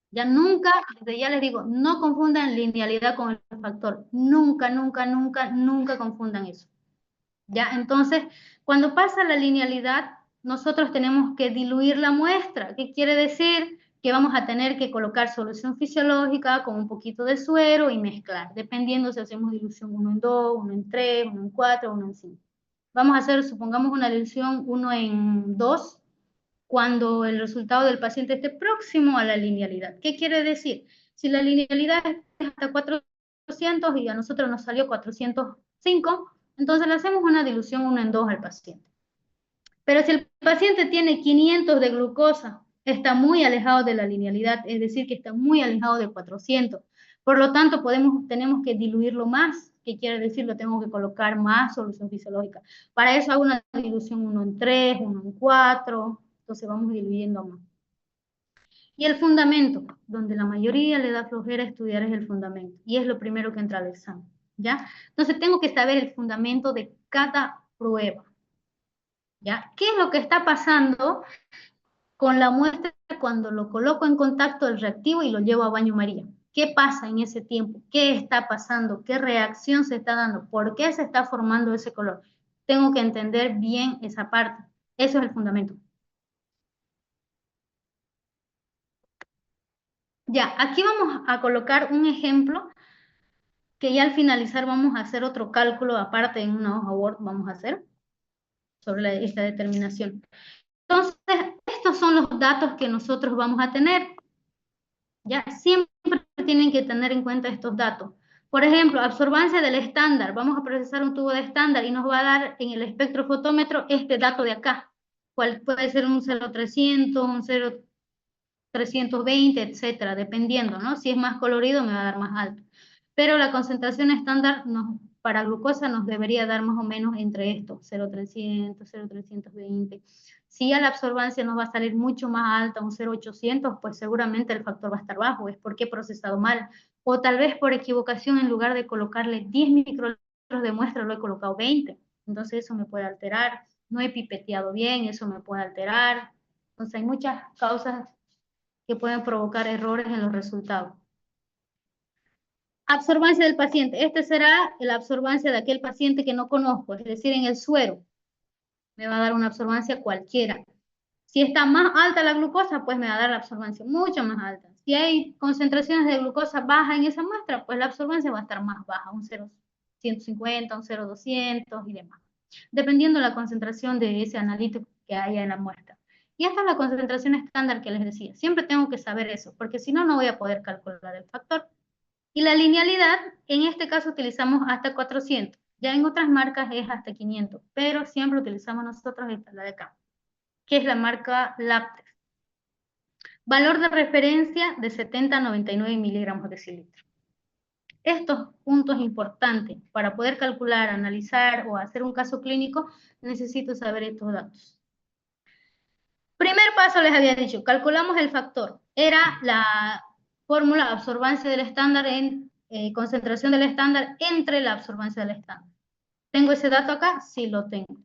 Ya nunca, desde ya les digo, no confundan linealidad con el factor. Nunca, nunca, nunca, nunca confundan eso. ¿Ya? Entonces, cuando pasa la linealidad, nosotros tenemos que diluir la muestra. ¿Qué quiere decir? Que vamos a tener que colocar solución fisiológica con un poquito de suero y mezclar, dependiendo si hacemos dilución 1 en 2, 1 en 3, 1 en 4, 1 en 5. Vamos a hacer, supongamos, una dilución 1 en 2, cuando el resultado del paciente esté próximo a la linealidad. ¿Qué quiere decir? Si la linealidad es hasta 400 y a nosotros nos salió 405, entonces le hacemos una dilución 1 en 2 al paciente. Pero si el paciente tiene 500 de glucosa, está muy alejado de la linealidad, es decir, que está muy alejado de 400. Por lo tanto, tenemos que diluirlo más. ¿Qué quiere decir? Lo tengo que colocar más solución fisiológica. Para eso hago una dilución 1 en 3, 1 en 4. Entonces vamos diluyendo más. Y el fundamento, donde la mayoría le da flojera estudiar, es el fundamento. Y es lo primero que entra al examen, ¿ya? Entonces tengo que saber el fundamento de cada prueba, ¿ya? ¿Qué es lo que está pasando con la muestra cuando lo coloco en contacto el reactivo y lo llevo a baño María? ¿Qué pasa en ese tiempo? ¿Qué está pasando? ¿Qué reacción se está dando? ¿Por qué se está formando ese color? Tengo que entender bien esa parte. Eso es el fundamento. Ya, aquí vamos a colocar un ejemplo que ya al finalizar vamos a hacer otro cálculo aparte en una hoja Word, vamos a hacer sobre esta determinación. Entonces, estos son los datos que nosotros vamos a tener. Ya siempre tienen que tener en cuenta estos datos. Por ejemplo, absorbancia del estándar. Vamos a procesar un tubo de estándar y nos va a dar en el espectrofotómetro este dato de acá. Cuál puede ser un 0,300, un 0,320, etcétera, dependiendo, ¿no? Si es más colorido me va a dar más alto. Pero la concentración estándar para glucosa nos debería dar más o menos entre estos, 0,300, 0,320. Si a la absorbancia nos va a salir mucho más alta, un 0,800, pues seguramente el factor va a estar bajo, es porque he procesado mal. O tal vez por equivocación, en lugar de colocarle 10 microlitros de muestra, lo he colocado 20. Entonces eso me puede alterar. No he pipeteado bien, eso me puede alterar. Entonces hay muchas causas que pueden provocar errores en los resultados. Absorbancia del paciente. Este será la absorbancia de aquel paciente que no conozco, es decir, en el suero. Me va a dar una absorbancia cualquiera. Si está más alta la glucosa, pues me va a dar la absorbancia mucho más alta. Si hay concentraciones de glucosa baja en esa muestra, pues la absorbancia va a estar más baja, un 0,150, un 0,200 y demás, dependiendo de la concentración de ese analítico que haya en la muestra. Y esta es la concentración estándar que les decía. Siempre tengo que saber eso, porque si no, no voy a poder calcular el factor. Y la linealidad, en este caso utilizamos hasta 400. Ya en otras marcas es hasta 500, pero siempre utilizamos nosotros esta, la de acá, que es la marca Laptex. Valor de referencia de 70 a 99 miligramos decilitro. Estos puntos importantes para poder calcular, analizar o hacer un caso clínico, necesito saber estos datos. Primer paso les había dicho, calculamos el factor. Era la fórmula absorbancia del estándar en concentración del estándar entre la absorbancia del estándar. ¿Tengo ese dato acá? Sí, lo tengo.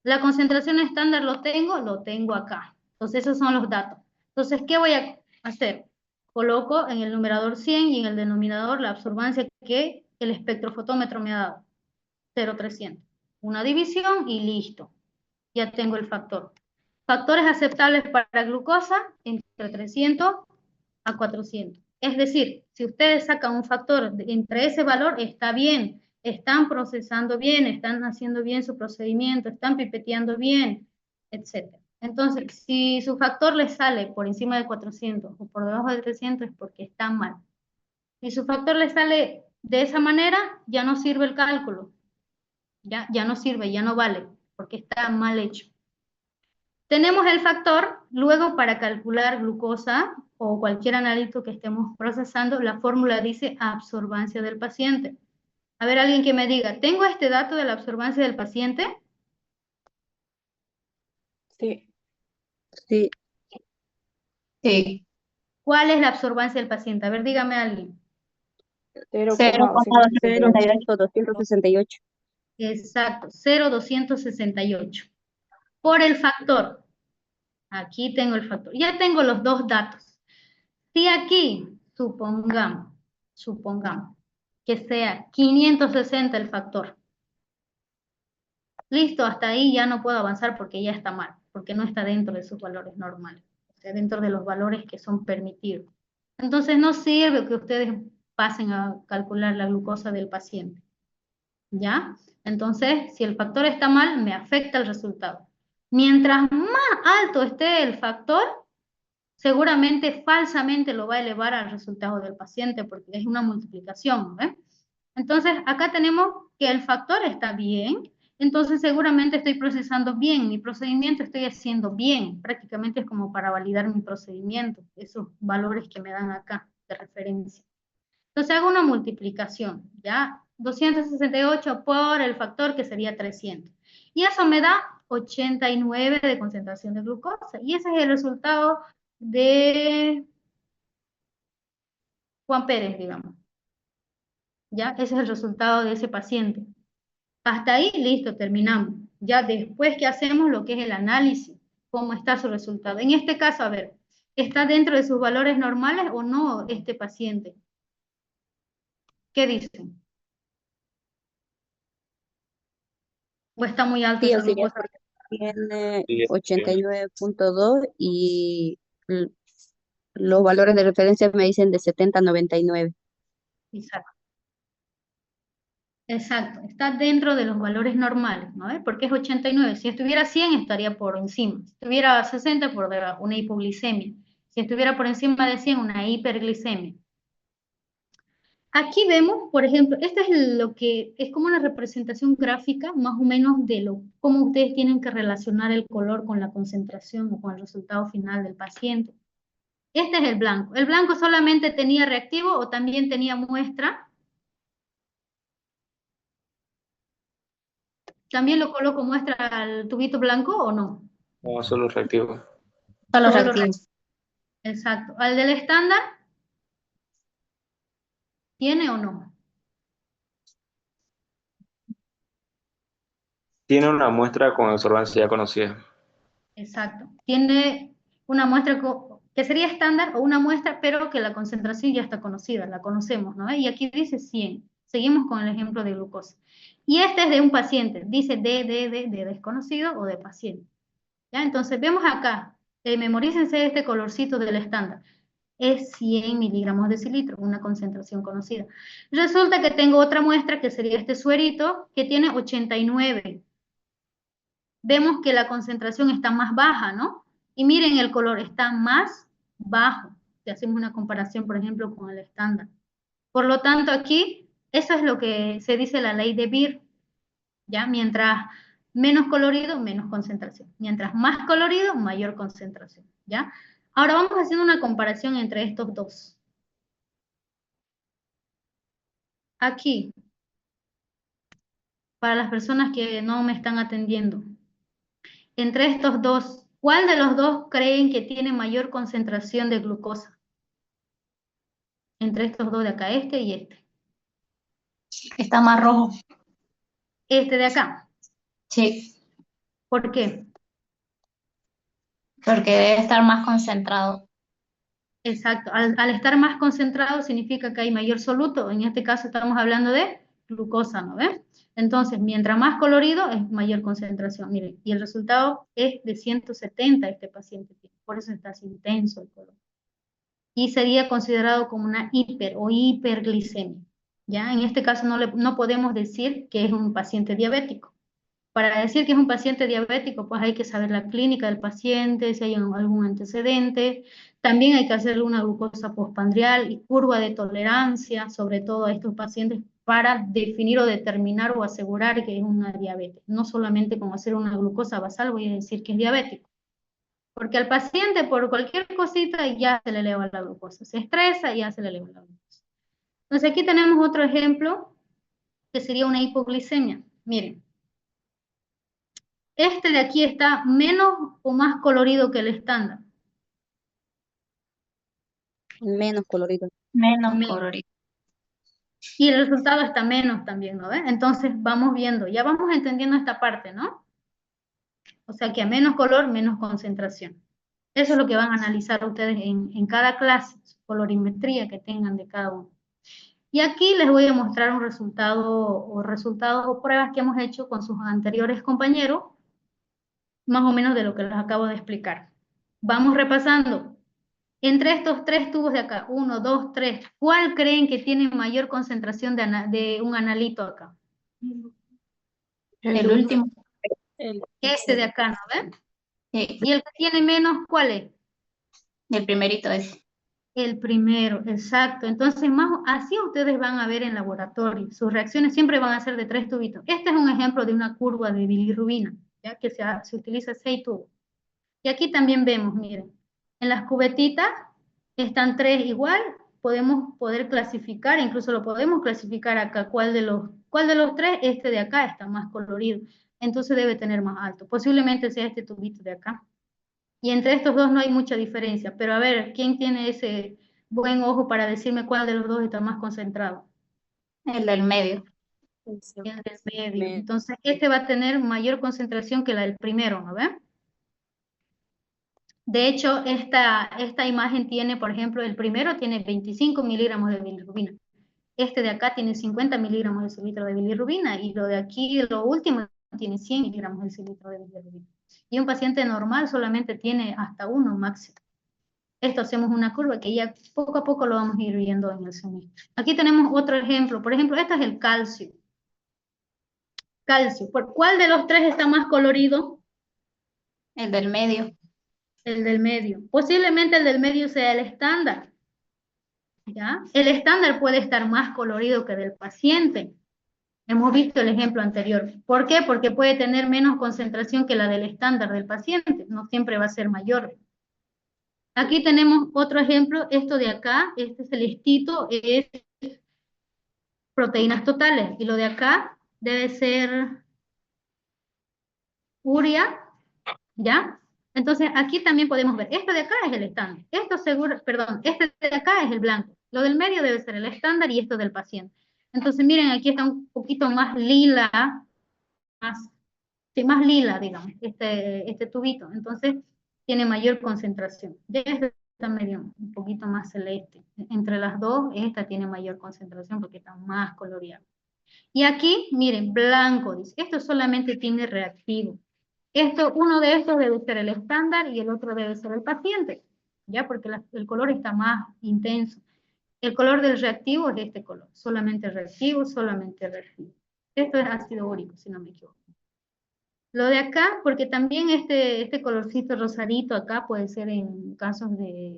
La concentración estándar lo tengo acá. Entonces esos son los datos. Entonces, ¿qué voy a hacer? Coloco en el numerador 100 y en el denominador la absorbancia que el espectrofotómetro me ha dado. 0,300. Una división y listo. Ya tengo el factor. Factores aceptables para glucosa entre 300 a 400. Es decir, si ustedes sacan un factor entre ese valor, está bien, están procesando bien, están haciendo bien su procedimiento, están pipeteando bien, etc. Entonces, si su factor les sale por encima de 400 o por debajo de 300 es porque está mal. Si su factor les sale de esa manera, ya no sirve el cálculo. Ya no sirve, ya no vale, porque está mal hecho. Tenemos el factor, luego para calcular glucosa o cualquier analítico que estemos procesando, la fórmula dice absorbancia del paciente. A ver, alguien que me diga, ¿tengo este dato de la absorbancia del paciente? Sí. Sí, Sí. ¿Cuál es la absorbancia del paciente? A ver, dígame alguien. 0,268. 0,268. Exacto, 0,268. Por el factor. Aquí tengo el factor. Ya tengo los dos datos. Si aquí, supongamos que sea 560 el factor. Listo, hasta ahí ya no puedo avanzar porque ya está mal, porque no está dentro de sus valores normales, o sea, dentro de los valores que son permitidos. Entonces no sirve que ustedes pasen a calcular la glucosa del paciente. ¿Ya? Entonces, si el factor está mal, me afecta el resultado. Mientras más alto esté el factor, seguramente falsamente lo va a elevar al resultado del paciente porque es una multiplicación, ¿ves? Entonces, acá tenemos que el factor está bien, entonces seguramente estoy procesando bien, mi procedimiento estoy haciendo bien, prácticamente es como para validar mi procedimiento, esos valores que me dan acá de referencia. Entonces hago una multiplicación, ¿ya? 268 por el factor que sería 300. Y eso me da 89 de concentración de glucosa. Y ese es el resultado de Juan Pérez, digamos. ¿Ya? Ese es el resultado de ese paciente. Hasta ahí, listo, terminamos. Ya después que hacemos lo que es el análisis, cómo está su resultado. En este caso, a ver, ¿está dentro de sus valores normales o no este paciente? ¿Qué dicen? ¿O está muy alto Sí, esa auxiliar, glucosa? porque tiene Sí, 89,2 y los valores de referencia me dicen de 70 a 99. Exacto. Exacto, está dentro de los valores normales, ¿no? Porque es 89. Si estuviera 100 estaría por encima. Si estuviera 60 por debajo, una hipoglicemia. Si estuviera por encima de 100, una hiperglicemia. Aquí vemos, por ejemplo, esta es lo que es como una representación gráfica más o menos de cómo ustedes tienen que relacionar el color con la concentración o con el resultado final del paciente. Este es el blanco. ¿El blanco solamente tenía reactivo o también tenía muestra? ¿También lo coloco muestra al tubito blanco o no? no, solo reactivo. Solo Solo reactivos. Exacto. ¿Al del estándar? ¿Tiene o no? Tiene una muestra con absorbancia ya conocida. Exacto. Tiene una muestra que sería estándar o una muestra, pero que la concentración ya está conocida, la conocemos, ¿no? Y aquí dice 100. Seguimos con el ejemplo de glucosa. Y este es de un paciente, dice de desconocido o de paciente. ¿Ya? Entonces vemos acá, memorícense este colorcito del estándar. Es 100 miligramos de decilitro, una concentración conocida. Resulta que tengo otra muestra que sería este suerito que tiene 89. Vemos que la concentración está más baja, ¿no? Y miren el color, está más bajo. Si hacemos una comparación, por ejemplo, con el estándar. Por lo tanto, aquí, eso es lo que se dice la ley de Beer, ¿ya? Mientras menos colorido, menos concentración. Mientras más colorido, mayor concentración, ¿ya? Ahora vamos haciendo una comparación entre estos dos. Aquí, para las personas que no me están atendiendo, entre estos dos, ¿cuál de los dos creen que tiene mayor concentración de glucosa? Entre estos dos de acá, este y este. Está más rojo. Este de acá. Sí, ¿Por qué? porque debe estar más concentrado. Exacto. Al estar más concentrado significa que hay mayor soluto. En este caso estamos hablando de glucosa, ¿no ven? Entonces, mientras más colorido es mayor concentración. Miren, y el resultado es de 170 este paciente tiene. Por eso está así intenso el color. Y sería considerado como una hiper o hiperglicemia. ¿Ya? En este caso no podemos decir que es un paciente diabético. Para decir que es un paciente diabético, pues hay que saber la clínica del paciente, si hay algún antecedente. También hay que hacerle una glucosa postprandial y curva de tolerancia, sobre todo a estos pacientes, para definir o determinar o asegurar que es una diabetes. No solamente con hacer una glucosa basal voy a decir que es diabético. Porque al paciente por cualquier cosita ya se le eleva la glucosa. Se estresa y ya se le eleva la glucosa. Entonces aquí tenemos otro ejemplo que sería una hipoglicemia. Miren. Este de aquí está menos o más colorido que el estándar. Menos colorido. Menos Menos. colorido. Y el resultado está menos también, ¿no ven? Entonces vamos viendo, ya vamos entendiendo esta parte, ¿no? O sea que a menos color, menos concentración. Eso es lo que van a analizar ustedes en cada clase, colorimetría que tengan de cada uno. Y aquí les voy a mostrar un resultado o resultados o pruebas que hemos hecho con sus anteriores compañeros, más o menos de lo que les acabo de explicar. Vamos repasando. Entre estos tres tubos de acá, 1, 2, 3, ¿cuál creen que tiene mayor concentración de un analito acá? El último. Este de acá, ¿no ven? Sí, ¿Y el que tiene menos, cuál es? el primerito es. El primero, exacto. Entonces, así ustedes van a ver en laboratorio. Sus reacciones siempre van a ser de 3 tubitos. Este es un ejemplo de una curva de bilirrubina, ya que se utiliza 6 tubos. Y aquí también vemos, miren, en las cubetitas están 3 igual, podemos clasificar, incluso lo podemos clasificar acá, ¿cuál de los 3? Este de acá está más colorido, entonces debe tener más alto, posiblemente sea este tubito de acá. Y entre estos dos no hay mucha diferencia, pero a ver, ¿quién tiene ese buen ojo para decirme cuál de los dos está más concentrado? El del medio. El del medio. Entonces, este va a tener mayor concentración que la del primero, ¿no ven? De hecho, esta imagen tiene, por ejemplo, el primero tiene 25 miligramos de bilirrubina. Este de acá tiene 50 miligramos de cilitro de bilirrubina y lo de aquí, lo último, tiene 100 miligramos de cilitro de bilirrubina. Y un paciente normal solamente tiene hasta 1 máximo. Esto hacemos una curva que ya poco a poco lo vamos a ir viendo en el semestre. Aquí tenemos otro ejemplo. Por ejemplo, este es el calcio. Calcio. ¿Por cuál de los tres está más colorido? El del medio. El del medio. Posiblemente el del medio sea el estándar. ¿Ya? El estándar puede estar más colorido que del paciente. Hemos visto el ejemplo anterior. ¿Por qué? Porque puede tener menos concentración que la del estándar del paciente. No siempre va a ser mayor. Aquí tenemos otro ejemplo. Esto de acá, este celestito, es proteínas totales. Y lo de acá debe ser urea, ¿ya? Entonces aquí también podemos ver, este de acá es el estándar, esto seguro, perdón, este de acá es el blanco, Lo del medio debe ser el estándar y esto del paciente. Entonces, miren, aquí está un poquito más lila, sí, más lila, digamos, este tubito. Entonces, tiene mayor concentración. Ya este está medio, un poquito más celeste. Entre las dos, esta tiene mayor concentración porque está más coloreada. Y aquí, miren, blanco, dice, esto solamente tiene reactivo. Uno de estos debe ser el estándar y el otro debe ser el paciente, ¿ya? Porque el color está más intenso. El color del reactivo es este color, solamente reactivo, solamente reactivo. Esto es ácido úrico, si no me equivoco. Lo de acá, porque también este colorcito rosadito acá puede ser en casos de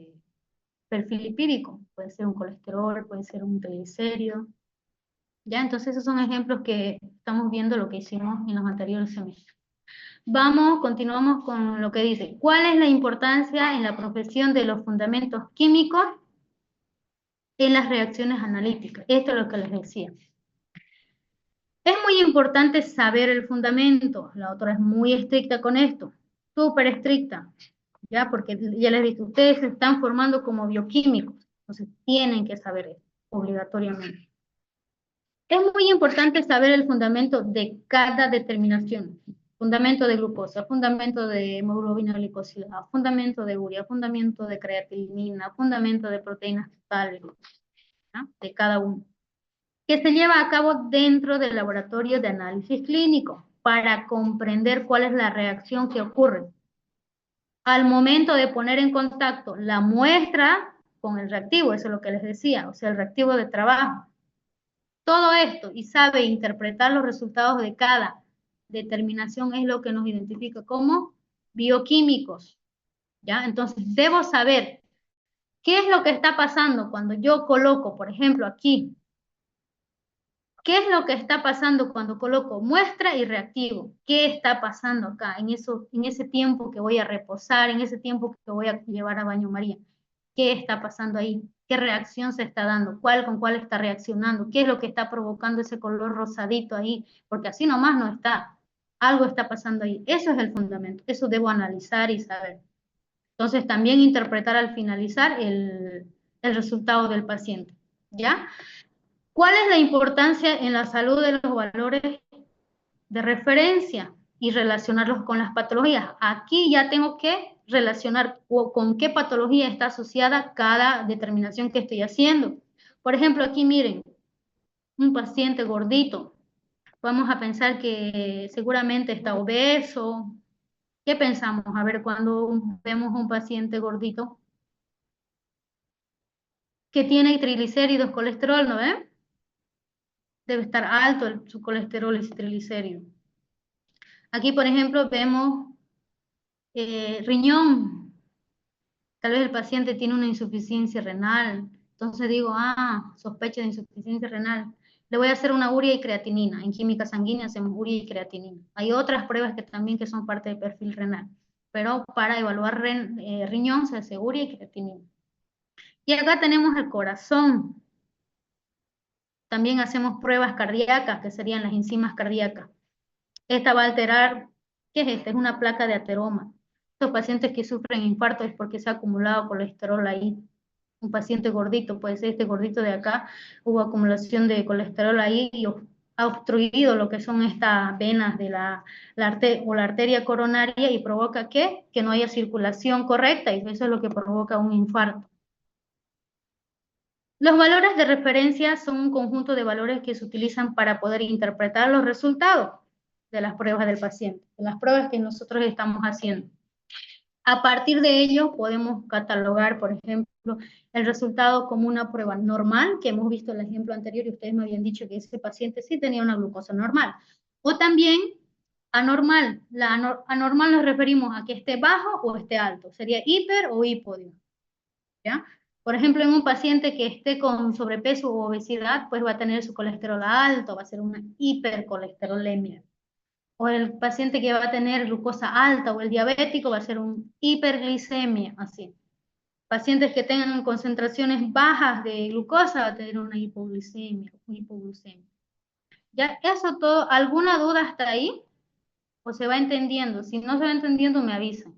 perfil lipídico, puede ser un colesterol, puede ser un triglicérido. Ya, entonces esos son ejemplos que estamos viendo lo que hicimos en los anteriores semestres. Continuamos con lo que dice. ¿Cuál es la importancia en la profesión de los fundamentos químicos en las reacciones analíticas? Esto es lo que les decía. Es muy importante saber el fundamento. La autora es muy estricta con esto, súper estricta, ¿ya? Porque ya les dije, ustedes se están formando como bioquímicos, entonces tienen que saber esto, obligatoriamente. Es muy importante saber el fundamento de cada determinación. Fundamento de glucosa, fundamento de hemoglobina glicosilada, fundamento de urea, fundamento de creatinina, fundamento de proteínas totales, ¿no? De cada uno, que se lleva a cabo dentro del laboratorio de análisis clínico para comprender cuál es la reacción que ocurre. Al momento de poner en contacto la muestra con el reactivo, eso es lo que les decía, o sea, el reactivo de trabajo. Todo esto y sabe interpretar los resultados de cada determinación es lo que nos identifica como bioquímicos, ¿ya? Entonces, debo saber qué es lo que está pasando cuando yo coloco, por ejemplo, aquí, qué es lo que está pasando cuando coloco muestra y reactivo, qué está pasando acá, en ese tiempo que voy a reposar, en ese tiempo que voy a llevar a baño María, qué está pasando ahí, qué reacción se está dando, cuál con cuál está reaccionando, qué es lo que está provocando ese color rosadito ahí, porque así nomás no está, algo está pasando ahí, eso es el fundamento, eso debo analizar y saber. Entonces también interpretar al finalizar el resultado del paciente, ¿ya? ¿Cuál es la importancia en la salud de los valores de referencia y relacionarlos con las patologías? Aquí ya tengo que relacionar con qué patología está asociada cada determinación que estoy haciendo. Por ejemplo, aquí miren, un paciente gordito. Vamos a pensar que seguramente está obeso. ¿Qué pensamos? A ver, cuando vemos un paciente gordito que tiene triglicéridos, colesterol, ¿no ven? Debe estar alto su colesterol y su triglicérido. Aquí, por ejemplo, vemos riñón. Tal vez el paciente tiene una insuficiencia renal. Entonces digo, sospecha de insuficiencia renal. Le voy a hacer una urea y creatinina. En química sanguínea hacemos urea y creatinina. Hay otras pruebas que también que son parte del perfil renal. Pero para evaluar riñón se hace urea y creatinina. Y acá tenemos el corazón. También hacemos pruebas cardíacas, que serían las enzimas cardíacas. Esta va a alterar, ¿qué es esta? Es una placa de ateroma. Estos pacientes que sufren infarto es porque se ha acumulado colesterol ahí. Un paciente gordito, puede ser este gordito de acá, hubo acumulación de colesterol ahí y ha obstruido lo que son estas venas de la arteria coronaria y provoca ¿qué? Que no haya circulación correcta y eso es lo que provoca un infarto. Los valores de referencia son un conjunto de valores que se utilizan para poder interpretar los resultados de las pruebas del paciente, de las pruebas que nosotros estamos haciendo. A partir de ello podemos catalogar, por ejemplo, el resultado como una prueba normal, que hemos visto el ejemplo anterior y ustedes me habían dicho que ese paciente sí tenía una glucosa normal. O también anormal. Anormal nos referimos a que esté bajo o esté alto. Sería hiper o hipodio. ¿Ya? Por ejemplo, en un paciente que esté con sobrepeso u obesidad, pues va a tener su colesterol alto, va a ser una hipercolesterolemia. O el paciente que va a tener glucosa alta o el diabético va a ser un hiperglicemia, así. Pacientes que tengan concentraciones bajas de glucosa va a tener una hipoglucemia, hipoglucemia. ¿Ya? Eso todo, ¿alguna duda hasta ahí? ¿O se va entendiendo? Si no se va entendiendo, me avisan.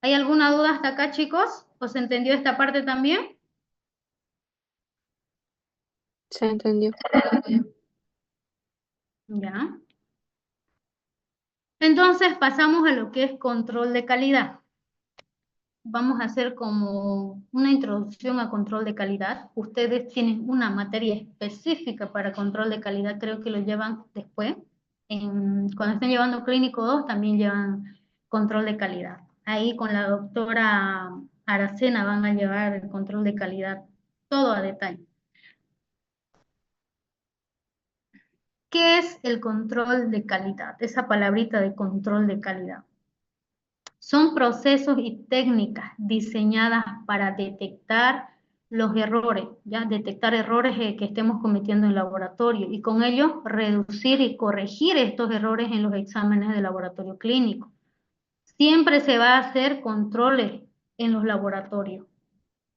¿Hay alguna duda hasta acá, chicos? ¿O se entendió esta parte también? Se entendió. ¿Ya? Entonces pasamos a lo que es control de calidad. Vamos a hacer como una introducción a control de calidad. Ustedes tienen una materia específica para control de calidad, creo que lo llevan después. Cuando estén llevando Clínico 2 también llevan control de calidad. Ahí con la doctora Aracena van a llevar el control de calidad, todo a detalle. ¿Qué es el control de calidad? Esa palabrita de control de calidad. Son procesos y técnicas diseñadas para detectar los errores, ¿ya? Detectar errores que estemos cometiendo en laboratorio y con ello reducir y corregir estos errores en los exámenes de laboratorio clínico. Siempre se va a hacer controles en los laboratorios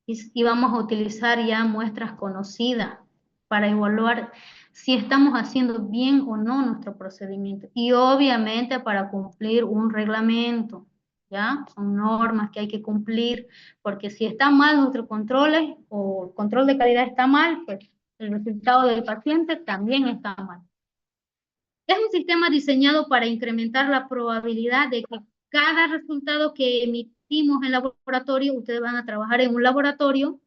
y vamos a utilizar ya muestras conocidas para evaluar si estamos haciendo bien o no nuestro procedimiento y obviamente para cumplir un reglamento. ¿Ya? Son normas que hay que cumplir, porque si están mal nuestros controles o el control de calidad está mal, pues el resultado del paciente también está mal. Es un sistema diseñado para incrementar la probabilidad de que cada resultado que emitimos en laboratorio, ustedes van a trabajar en un laboratorio,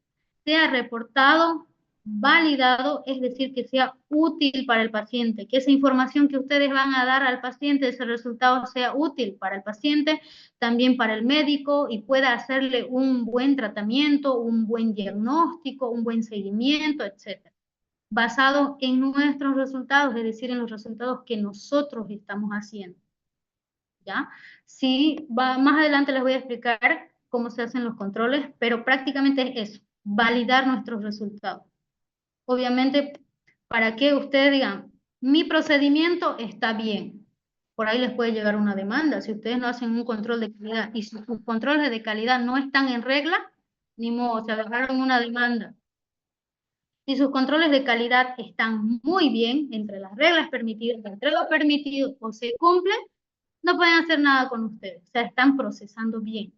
sea reportado, validado, es decir, que sea útil para el paciente, que esa información que ustedes van a dar al paciente, ese resultado sea útil para el paciente, también para el médico y pueda hacerle un buen tratamiento, un buen diagnóstico, un buen seguimiento, etc. Basado en nuestros resultados, es decir, en los resultados que nosotros estamos haciendo. ¿Ya? Sí, más adelante les voy a explicar cómo se hacen los controles, pero prácticamente es eso, validar nuestros resultados. Obviamente, para que ustedes digan, mi procedimiento está bien. Por ahí les puede llegar una demanda. Si ustedes no hacen un control de calidad y sus controles de calidad no están en regla, ni modo, se agarraron una demanda. Si sus controles de calidad están muy bien, entre las reglas permitidas, entre lo permitido o se cumplen, no pueden hacer nada con ustedes. O sea, están procesando bien.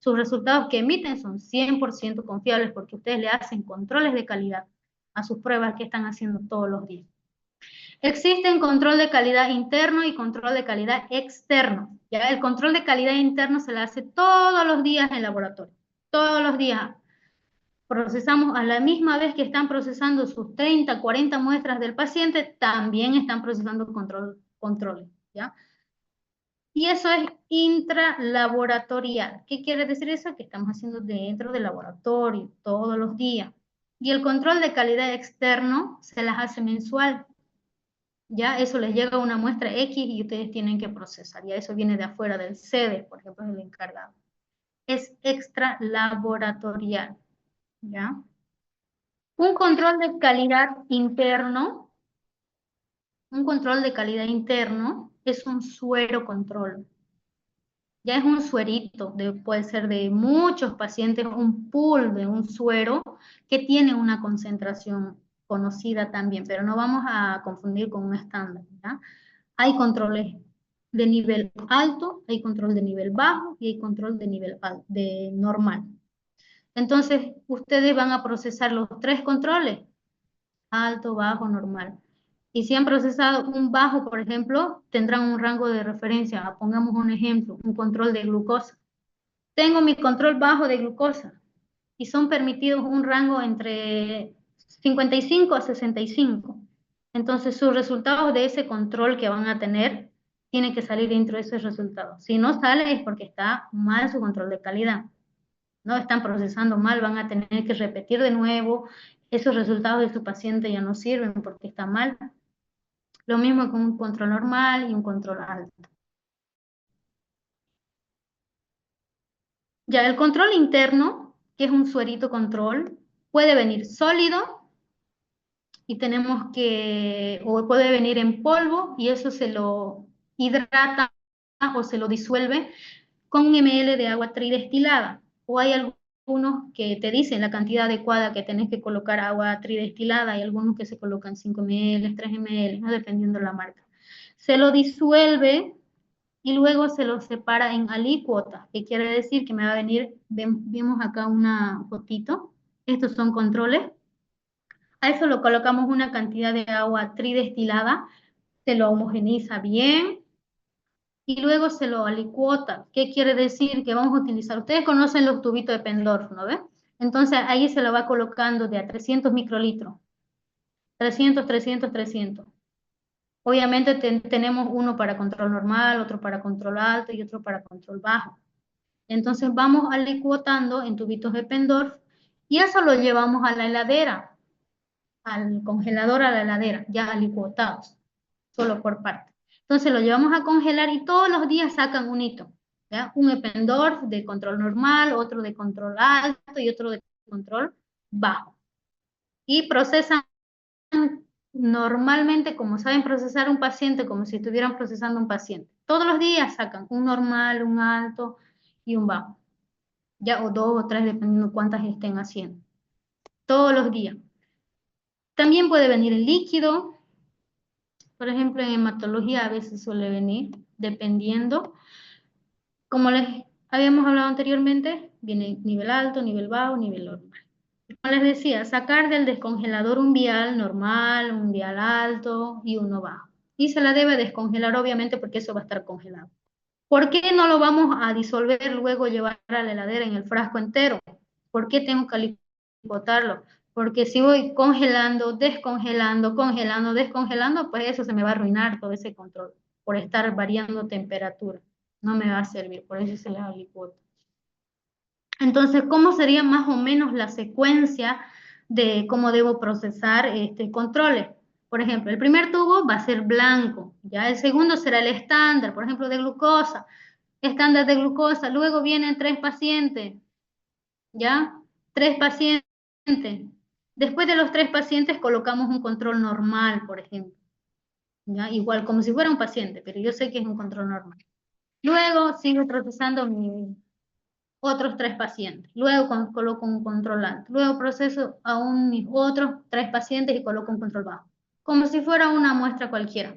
Sus resultados que emiten son 100% confiables porque ustedes le hacen controles de calidad a sus pruebas que están haciendo todos los días. Existen control de calidad interno y control de calidad externo. ¿Ya? El control de calidad interno se le hace todos los días en el laboratorio. Todos los días procesamos a la misma vez que están procesando sus 30, 40 muestras del paciente, también están procesando controles, ¿ya? Y eso es intralaboratorial. ¿Qué quiere decir eso? Que estamos haciendo dentro del laboratorio todos los días. Y el control de calidad externo se las hace mensual. Ya eso les llega una muestra X y ustedes tienen que procesar. Ya eso viene de afuera del sede, por ejemplo, es el encargado. Es extralaboratorial. ¿Ya? Un control de calidad interno, es un suero control. Ya es un suerito, puede ser de muchos pacientes, un pool de un suero que tiene una concentración conocida también, pero no vamos a confundir con un estándar. ¿Ya? Hay controles de nivel alto, hay control de nivel bajo y hay control de nivel de normal. Entonces, ustedes van a procesar los 3 controles, alto, bajo, normal. Y si han procesado un bajo, por ejemplo, tendrán un rango de referencia. Pongamos un ejemplo, un control de glucosa. Tengo mi control bajo de glucosa y son permitidos un rango entre 55 a 65. Entonces, sus resultados de ese control que van a tener tienen que salir dentro de esos resultados. Si no sale es porque está mal su control de calidad. No están procesando mal, van a tener que repetir de nuevo. Esos resultados de su paciente ya no sirven porque está mal. Lo mismo con un control normal y un control alto. Ya el control interno, que es un suerito control, puede venir sólido y tenemos que, o puede venir en polvo y eso se lo hidrata o se lo disuelve con 1 ml de agua tridestilada. O hay algunos que te dicen la cantidad adecuada que tenés que colocar agua tridestilada, hay algunos que se colocan 5 ml, 3 ml, ¿no? Dependiendo de la marca. Se lo disuelve y luego se lo separa en alícuotas, que quiere decir que me va a venir, vemos acá una fotito, estos son controles. A eso lo colocamos una cantidad de agua tridestilada, se lo homogeniza bien y luego se lo alicuota. ¿Qué quiere decir? Que vamos a utilizar, ustedes conocen los tubitos de Pendorf, ¿no ven? Entonces ahí se lo va colocando de a 300 microlitros, 300, 300, 300. Obviamente tenemos uno para control normal, otro para control alto y otro para control bajo. Entonces vamos alicuotando en tubitos de Pendorf y eso lo llevamos a la heladera, al congelador, a la heladera, ya alicuotados, solo por parte. Entonces lo llevamos a congelar y todos los días sacan un hito, ¿ya? Un Eppendorf de control normal, otro de control alto y otro de control bajo. Y procesan normalmente, como saben procesar un paciente, como si estuvieran procesando un paciente. Todos los días sacan un normal, un alto y un bajo. Ya, o 2 o 3, dependiendo cuántas estén haciendo. Todos los días. También puede venir el líquido. Por ejemplo, en hematología a veces suele venir, dependiendo. Como les habíamos hablado anteriormente, viene nivel alto, nivel bajo, nivel normal. Como les decía, sacar del descongelador un vial normal, un vial alto y uno bajo. Y se la debe descongelar, obviamente, porque eso va a estar congelado. ¿Por qué no lo vamos a disolver, luego llevar a la heladera en el frasco entero? ¿Por qué tengo que alicuotarlo? Porque si voy congelando, descongelando, congelando, descongelando, pues eso se me va a arruinar todo ese control por estar variando temperatura. No me va a servir, por eso se les alicuota. Entonces, ¿cómo sería más o menos la secuencia de cómo debo procesar controles? Por ejemplo, el primer tubo va a ser blanco, ya el segundo será el estándar, por ejemplo, de glucosa, estándar de glucosa, luego vienen 3 pacientes, ¿ya? 3 pacientes. Después de los 3 pacientes colocamos un control normal, por ejemplo, ¿ya? Igual como si fuera un paciente, pero yo sé que es un control normal. Luego sigo procesando otros 3 pacientes. Luego coloco un control alto. Luego proceso a mis otros 3 pacientes y coloco un control bajo. Como si fuera una muestra cualquiera.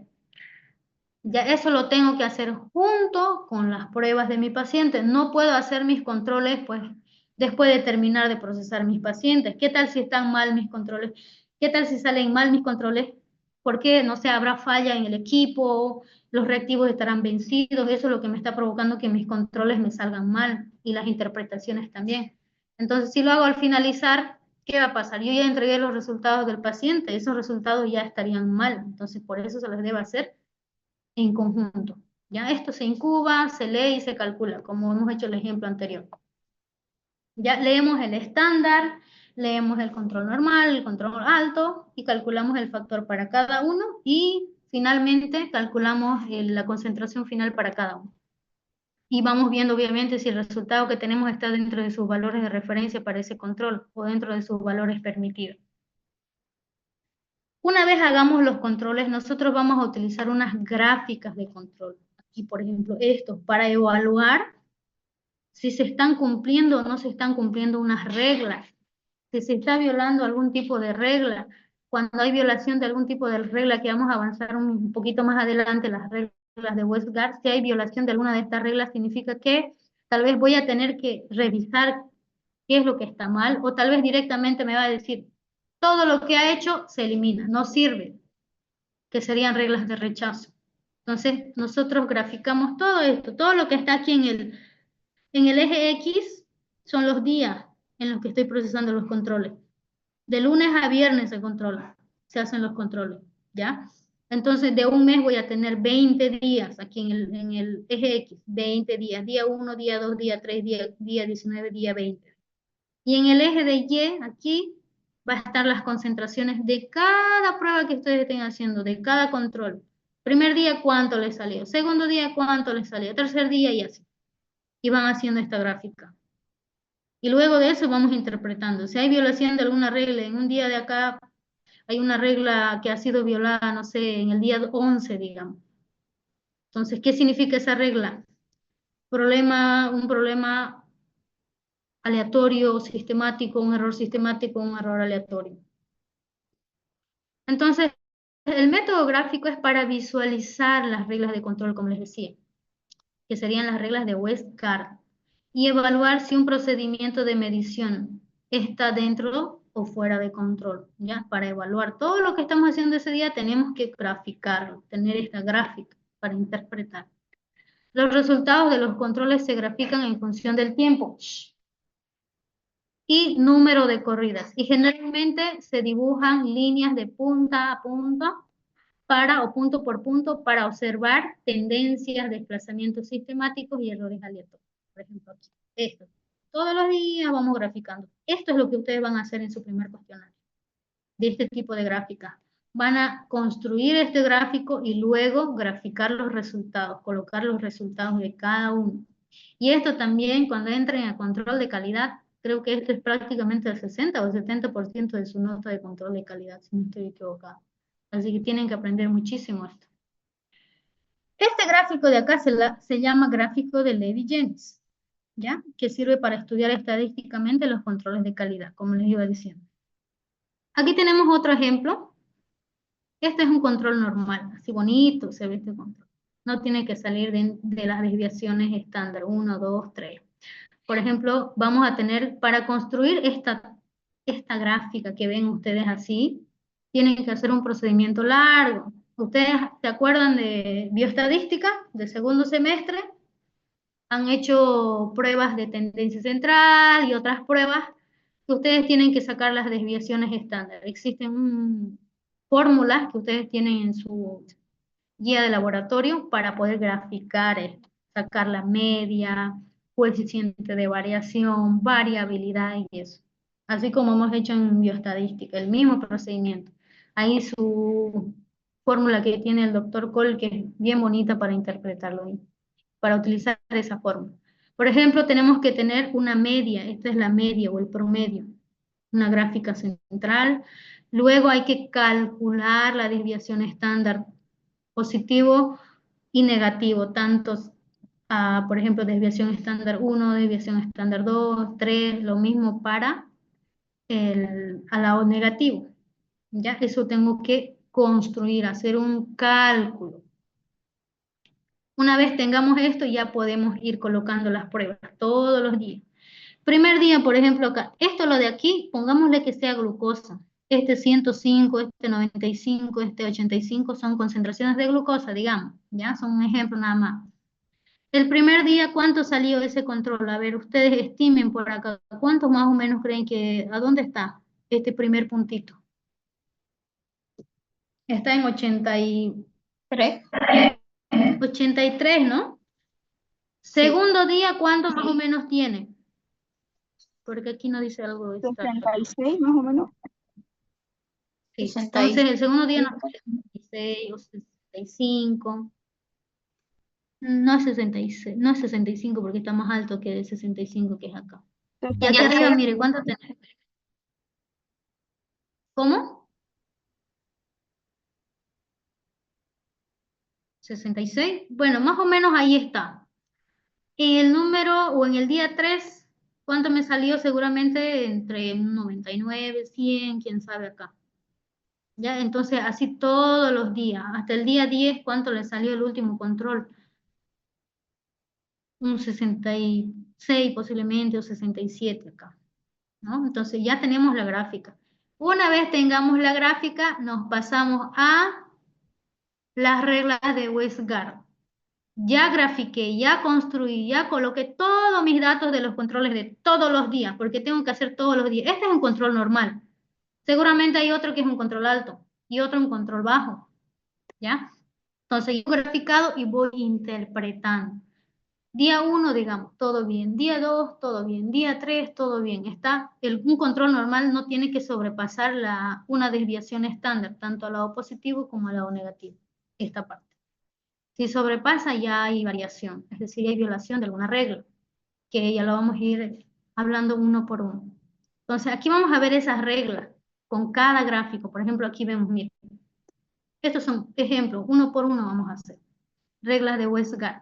Ya eso lo tengo que hacer junto con las pruebas de mi paciente. No puedo hacer mis controles pues después de terminar de procesar mis pacientes. ¿Qué tal si están mal mis controles? ¿Qué tal si salen mal mis controles? ¿Por qué? No sé, habrá falla en el equipo, los reactivos estarán vencidos, eso es lo que me está provocando que mis controles me salgan mal y las interpretaciones también. Entonces, si lo hago al finalizar, ¿qué va a pasar? Yo ya entregué los resultados del paciente, esos resultados ya estarían mal, entonces por eso se los debe hacer en conjunto. Ya esto se incuba, se lee y se calcula, como hemos hecho el ejemplo anterior. Ya leemos el estándar, leemos el control normal, el control alto y calculamos el factor para cada uno y finalmente calculamos la concentración final para cada uno. Y vamos viendo obviamente si el resultado que tenemos está dentro de sus valores de referencia para ese control o dentro de sus valores permitidos. Una vez hagamos los controles, nosotros vamos a utilizar unas gráficas de control. Aquí, por ejemplo, estos, para evaluar si se están cumpliendo o no se están cumpliendo unas reglas, si se está violando algún tipo de regla, cuando hay violación de algún tipo de regla, que vamos a avanzar un poquito más adelante, las reglas de Westgard, si hay violación de alguna de estas reglas, significa que tal vez voy a tener que revisar qué es lo que está mal, o tal vez directamente me va a decir, todo lo que ha hecho se elimina, no sirve, que serían reglas de rechazo. Entonces, nosotros graficamos todo esto, todo lo que está aquí en el eje X son los días en los que estoy procesando los controles. De lunes a viernes se controla, se hacen los controles, ¿ya? Entonces, de un mes voy a tener 20 días aquí en el eje X, 20 días, día 1, día 2, día 3, día 19, día 20. Y en el eje de Y, aquí, va a estar las concentraciones de cada prueba que ustedes estén haciendo, de cada control. Primer día, ¿cuánto les salió? Segundo día, ¿cuánto les salió? Tercer día y así. Y van haciendo esta gráfica. Y luego de eso vamos interpretando. Si hay violación de alguna regla, en un día de acá hay una regla que ha sido violada, no sé, en el día 11, digamos. Entonces, ¿qué significa esa regla? Un problema aleatorio, sistemático, un error sistemático, un error aleatorio. Entonces, el método gráfico es para visualizar las reglas de control, como les decía, que serían las reglas de Westgard, y evaluar si un procedimiento de medición está dentro o fuera de control, ¿ya? Para evaluar todo lo que estamos haciendo ese día tenemos que graficarlo, tener esta gráfica para interpretar. Los resultados de los controles se grafican en función del tiempo y número de corridas. Y generalmente se dibujan líneas de punta a punta o punto por punto para observar tendencias, desplazamientos sistemáticos y errores aleatorios. Por ejemplo, aquí, esto. Todos los días vamos graficando. Esto es lo que ustedes van a hacer en su primer cuestionario, de este tipo de gráfica. Van a construir este gráfico y luego graficar los resultados, colocar los resultados de cada uno. Y esto también, cuando entren a control de calidad, creo que esto es prácticamente el 60 o el 70% de su nota de control de calidad, si no estoy equivocado. Así que tienen que aprender muchísimo esto. Este gráfico de acá se llama gráfico de Levy-Jennings, ¿ya? Que sirve para estudiar estadísticamente los controles de calidad, como les iba diciendo. Aquí tenemos otro ejemplo. Este es un control normal, así bonito se ve este control. No tiene que salir de las desviaciones estándar, 1, 2, 3. Por ejemplo, vamos a tener, para construir esta gráfica que ven ustedes así, tienen que hacer un procedimiento largo. ¿Ustedes se acuerdan de bioestadística de segundo semestre? Han hecho pruebas de tendencia central y otras pruebas que ustedes tienen que sacar las desviaciones estándar. Existen fórmulas que ustedes tienen en su guía de laboratorio para poder graficar esto, sacar la media, coeficiente de variación, variabilidad y eso. Así como hemos hecho en bioestadística, el mismo procedimiento. Ahí su fórmula que tiene el doctor Cole, que es bien bonita para interpretarlo ahí, para utilizar esa fórmula. Por ejemplo, tenemos que tener una media, esta es la media o el promedio, una gráfica central. Luego hay que calcular la desviación estándar positivo y negativo, tantos, por ejemplo, desviación estándar 1, desviación estándar 2, 3, lo mismo para al lado negativo. ¿Ya? Eso tengo que construir, hacer un cálculo. Una vez tengamos esto, ya podemos ir colocando las pruebas todos los días. Primer día, por ejemplo, acá, esto lo de aquí, pongámosle que sea glucosa. Este 105, este 95, este 85 son concentraciones de glucosa, digamos, ¿ya? Son un ejemplo nada más. El primer día, ¿cuánto salió ese control? A ver, ustedes estimen por acá, ¿cuántos más o menos creen que, a dónde está este primer puntito? Está en 83, ¿no? Segundo día, ¿cuánto más o menos tiene? Porque aquí no dice algo exacto. 66 más o menos. Sí, 66. entonces el segundo día nos pone 66 o 65. No es 66, no es 65 porque está más alto que el 65 que es acá. Y aquí arriba, mire, ¿cuánto tenemos? ¿Cómo? 66. Bueno, más o menos ahí está. En el número o en el día 3, ¿cuánto me salió? Seguramente entre 99, 100, quién sabe acá. ¿Ya? Entonces, así todos los días. Hasta el día 10, ¿cuánto le salió el último control? Un 66 posiblemente o 67 acá, ¿no? Entonces ya tenemos la gráfica. Una vez tengamos la gráfica, nos pasamos a las reglas de Westgard. Ya grafiqué, ya construí, ya coloqué todos mis datos de los controles de todos los días, porque tengo que hacer todos los días. Este es un control normal. Seguramente hay otro que es un control alto y otro un control bajo, ¿ya? Entonces yo he graficado y voy interpretando. Día 1, digamos, todo bien. Día 2, todo bien. Día 3, todo bien. Un control normal no tiene que sobrepasar una desviación estándar, tanto al lado positivo como al lado negativo. Esta parte. Si sobrepasa, ya hay variación, es decir, hay violación de alguna regla, que ya lo vamos a ir hablando uno por uno. Entonces, aquí vamos a ver esas reglas con cada gráfico. Por ejemplo, aquí vemos, miren. Estos son ejemplos, uno por uno vamos a hacer. Reglas de Westgard.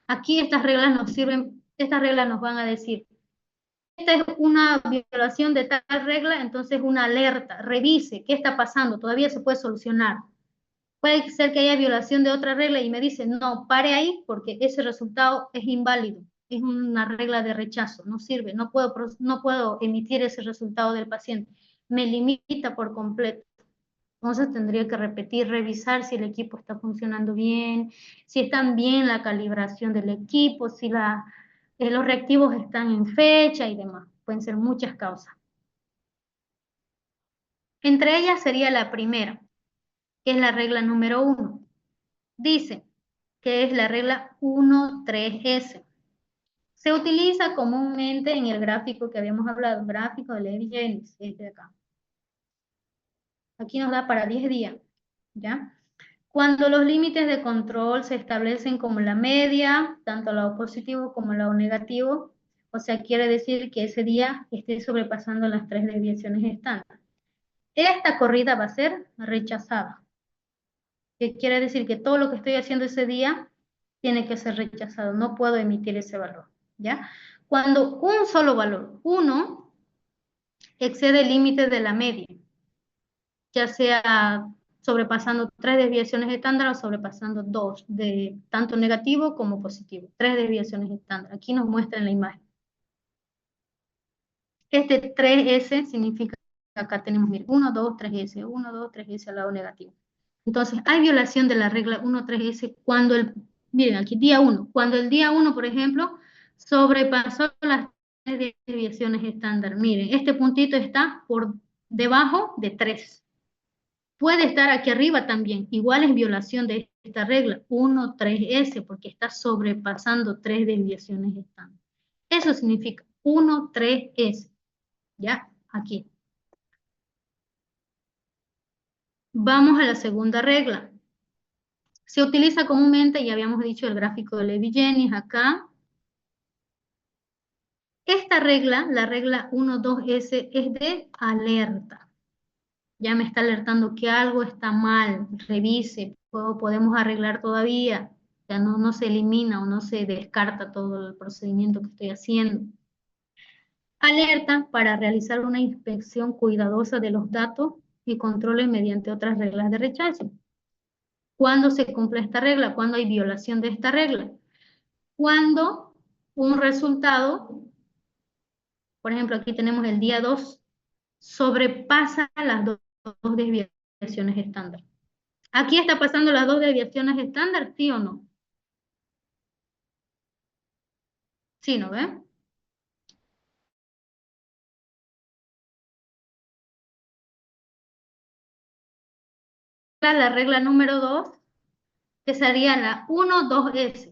Aquí estas reglas nos sirven, estas reglas nos van a decir, esta es una violación de tal regla, entonces una alerta, revise qué está pasando, todavía se puede solucionar. Puede ser que haya violación de otra regla y me dice, no, pare ahí porque ese resultado es inválido, es una regla de rechazo, no sirve, no puedo emitir ese resultado del paciente. me limita por completo. Entonces tendría que repetir, revisar si el equipo está funcionando bien, si están bien la calibración del equipo, si los reactivos están en fecha y demás. Pueden ser muchas causas. Entre ellas sería la primera, que es la regla número 1. Dice que es la regla 1-3S. Se utiliza comúnmente en el gráfico que habíamos hablado, gráfico de Levi-Jennings, este de acá. Aquí nos da para 10 días, ¿ya? Cuando los límites de control se establecen como la media, tanto el lado positivo como el lado negativo, o sea, quiere decir que ese día esté sobrepasando las 3 desviaciones estándar. Esta corrida va a ser rechazada. Que quiere decir que todo lo que estoy haciendo ese día tiene que ser rechazado. No puedo emitir ese valor, ¿ya? Cuando un solo valor, 1, excede el límite de la media, ya sea sobrepasando 3 desviaciones estándar o sobrepasando 2, de tanto negativo como positivo. 3 desviaciones estándar. Aquí nos muestra en la imagen. Este 3S significa, acá tenemos, miren, 1, 2, 3S, 1, 2, 3S al lado negativo. Entonces, hay violación de la regla 1, 3S cuando miren aquí, día 1, cuando el día 1, por ejemplo, sobrepasó las 3 desviaciones estándar. Miren, este puntito está por debajo de 3. Puede estar aquí arriba también, igual es violación de esta regla, 1, 3S, porque está sobrepasando 3 desviaciones estándar. Eso significa 1, 3S. ¿Ya? Aquí. Vamos a la segunda regla. Se utiliza comúnmente, ya habíamos dicho, el gráfico de Levi-Jennings acá. Esta regla, la regla 1-2S, es de alerta. Ya me está alertando que algo está mal, revise, podemos arreglar todavía. Ya no se elimina o no se descarta todo el procedimiento que estoy haciendo. Alerta para realizar una inspección cuidadosa de los datos y controles mediante otras reglas de rechazo. ¿Cuándo se cumple esta regla? ¿Cuándo hay violación de esta regla? Cuando un resultado, por ejemplo, aquí tenemos el día 2, sobrepasa las dos desviaciones estándar. ¿Aquí está pasando las 2 desviaciones estándar, sí o no? Sí, ¿no ven? La regla número 2, que sería la 1-2S.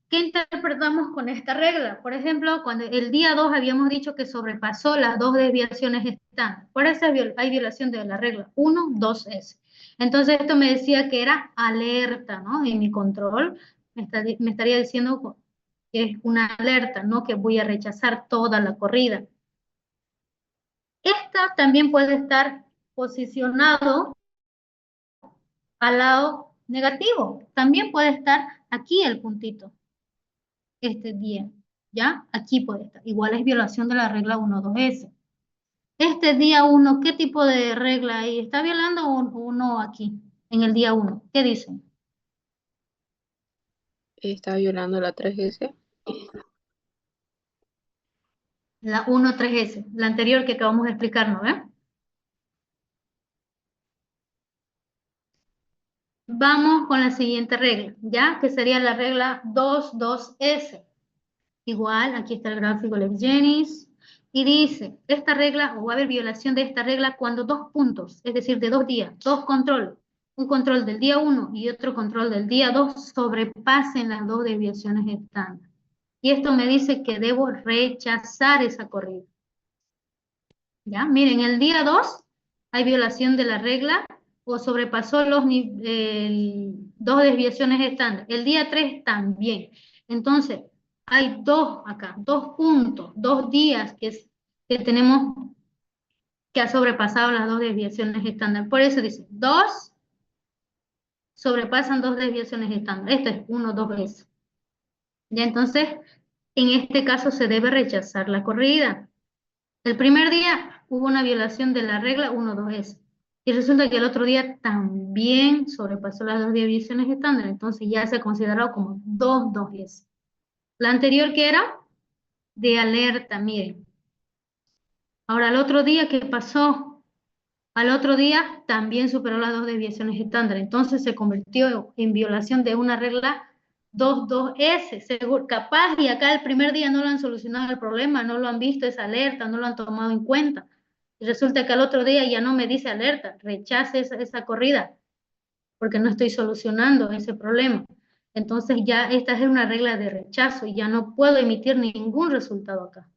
¿Qué interpretamos con esta regla? Por ejemplo, cuando el día 2 habíamos dicho que sobrepasó las 2 desviaciones estándar. Por eso hay violación de la regla 1-2S. Entonces esto me decía que era alerta, ¿no? En mi control me estaría diciendo que es una alerta, no que voy a rechazar toda la corrida. Esta también puede estar posicionado al lado negativo. También puede estar aquí el puntito. Este día, ¿ya? Aquí puede estar. Igual es violación de la regla 1-2S. Este día 1, ¿qué tipo de regla hay? ¿Está violando o no aquí, en el día 1? ¿Qué dicen? Está violando la 3S. La 1-3S, la anterior que acabamos de explicar, ¿no? Vamos con la siguiente regla, ¿ya? Que sería la regla 2-2S. Igual, aquí está el gráfico de Levi-Jennings. Y dice, esta regla, o va a haber violación de esta regla cuando 2 puntos, es decir, de 2 días, 2 controles, un control del día 1 y otro control del día 2 sobrepasen las 2 desviaciones estándar. Y esto me dice que debo rechazar esa corrida. ¿Ya? Miren, el día 2 hay violación de la regla o sobrepasó los 2 desviaciones estándar. El día 3 también. Entonces, hay 2 acá, 2 puntos, 2 días que tenemos que ha sobrepasado las 2 desviaciones estándar. Por eso dice, 2 sobrepasan 2 desviaciones estándar. Esto es 1-2 veces. Ya entonces, en este caso se debe rechazar la corrida. El primer día hubo una violación de la regla 1-2S. Y resulta que el otro día también sobrepasó las 2 desviaciones estándar. Entonces ya se ha considerado como 2-2S. La anterior que era de alerta, miren. Ahora, el otro día, ¿qué pasó? Al otro día también superó las 2 desviaciones estándar. Entonces se convirtió en violación de una regla 22S. Seguro, capaz y acá el primer día no lo han solucionado el problema, no lo han visto esa alerta, no lo han tomado en cuenta. Y resulta que al otro día ya no me dice alerta, rechace esa corrida, porque no estoy solucionando ese problema. Entonces ya esta es una regla de rechazo y ya no puedo emitir ningún resultado acá.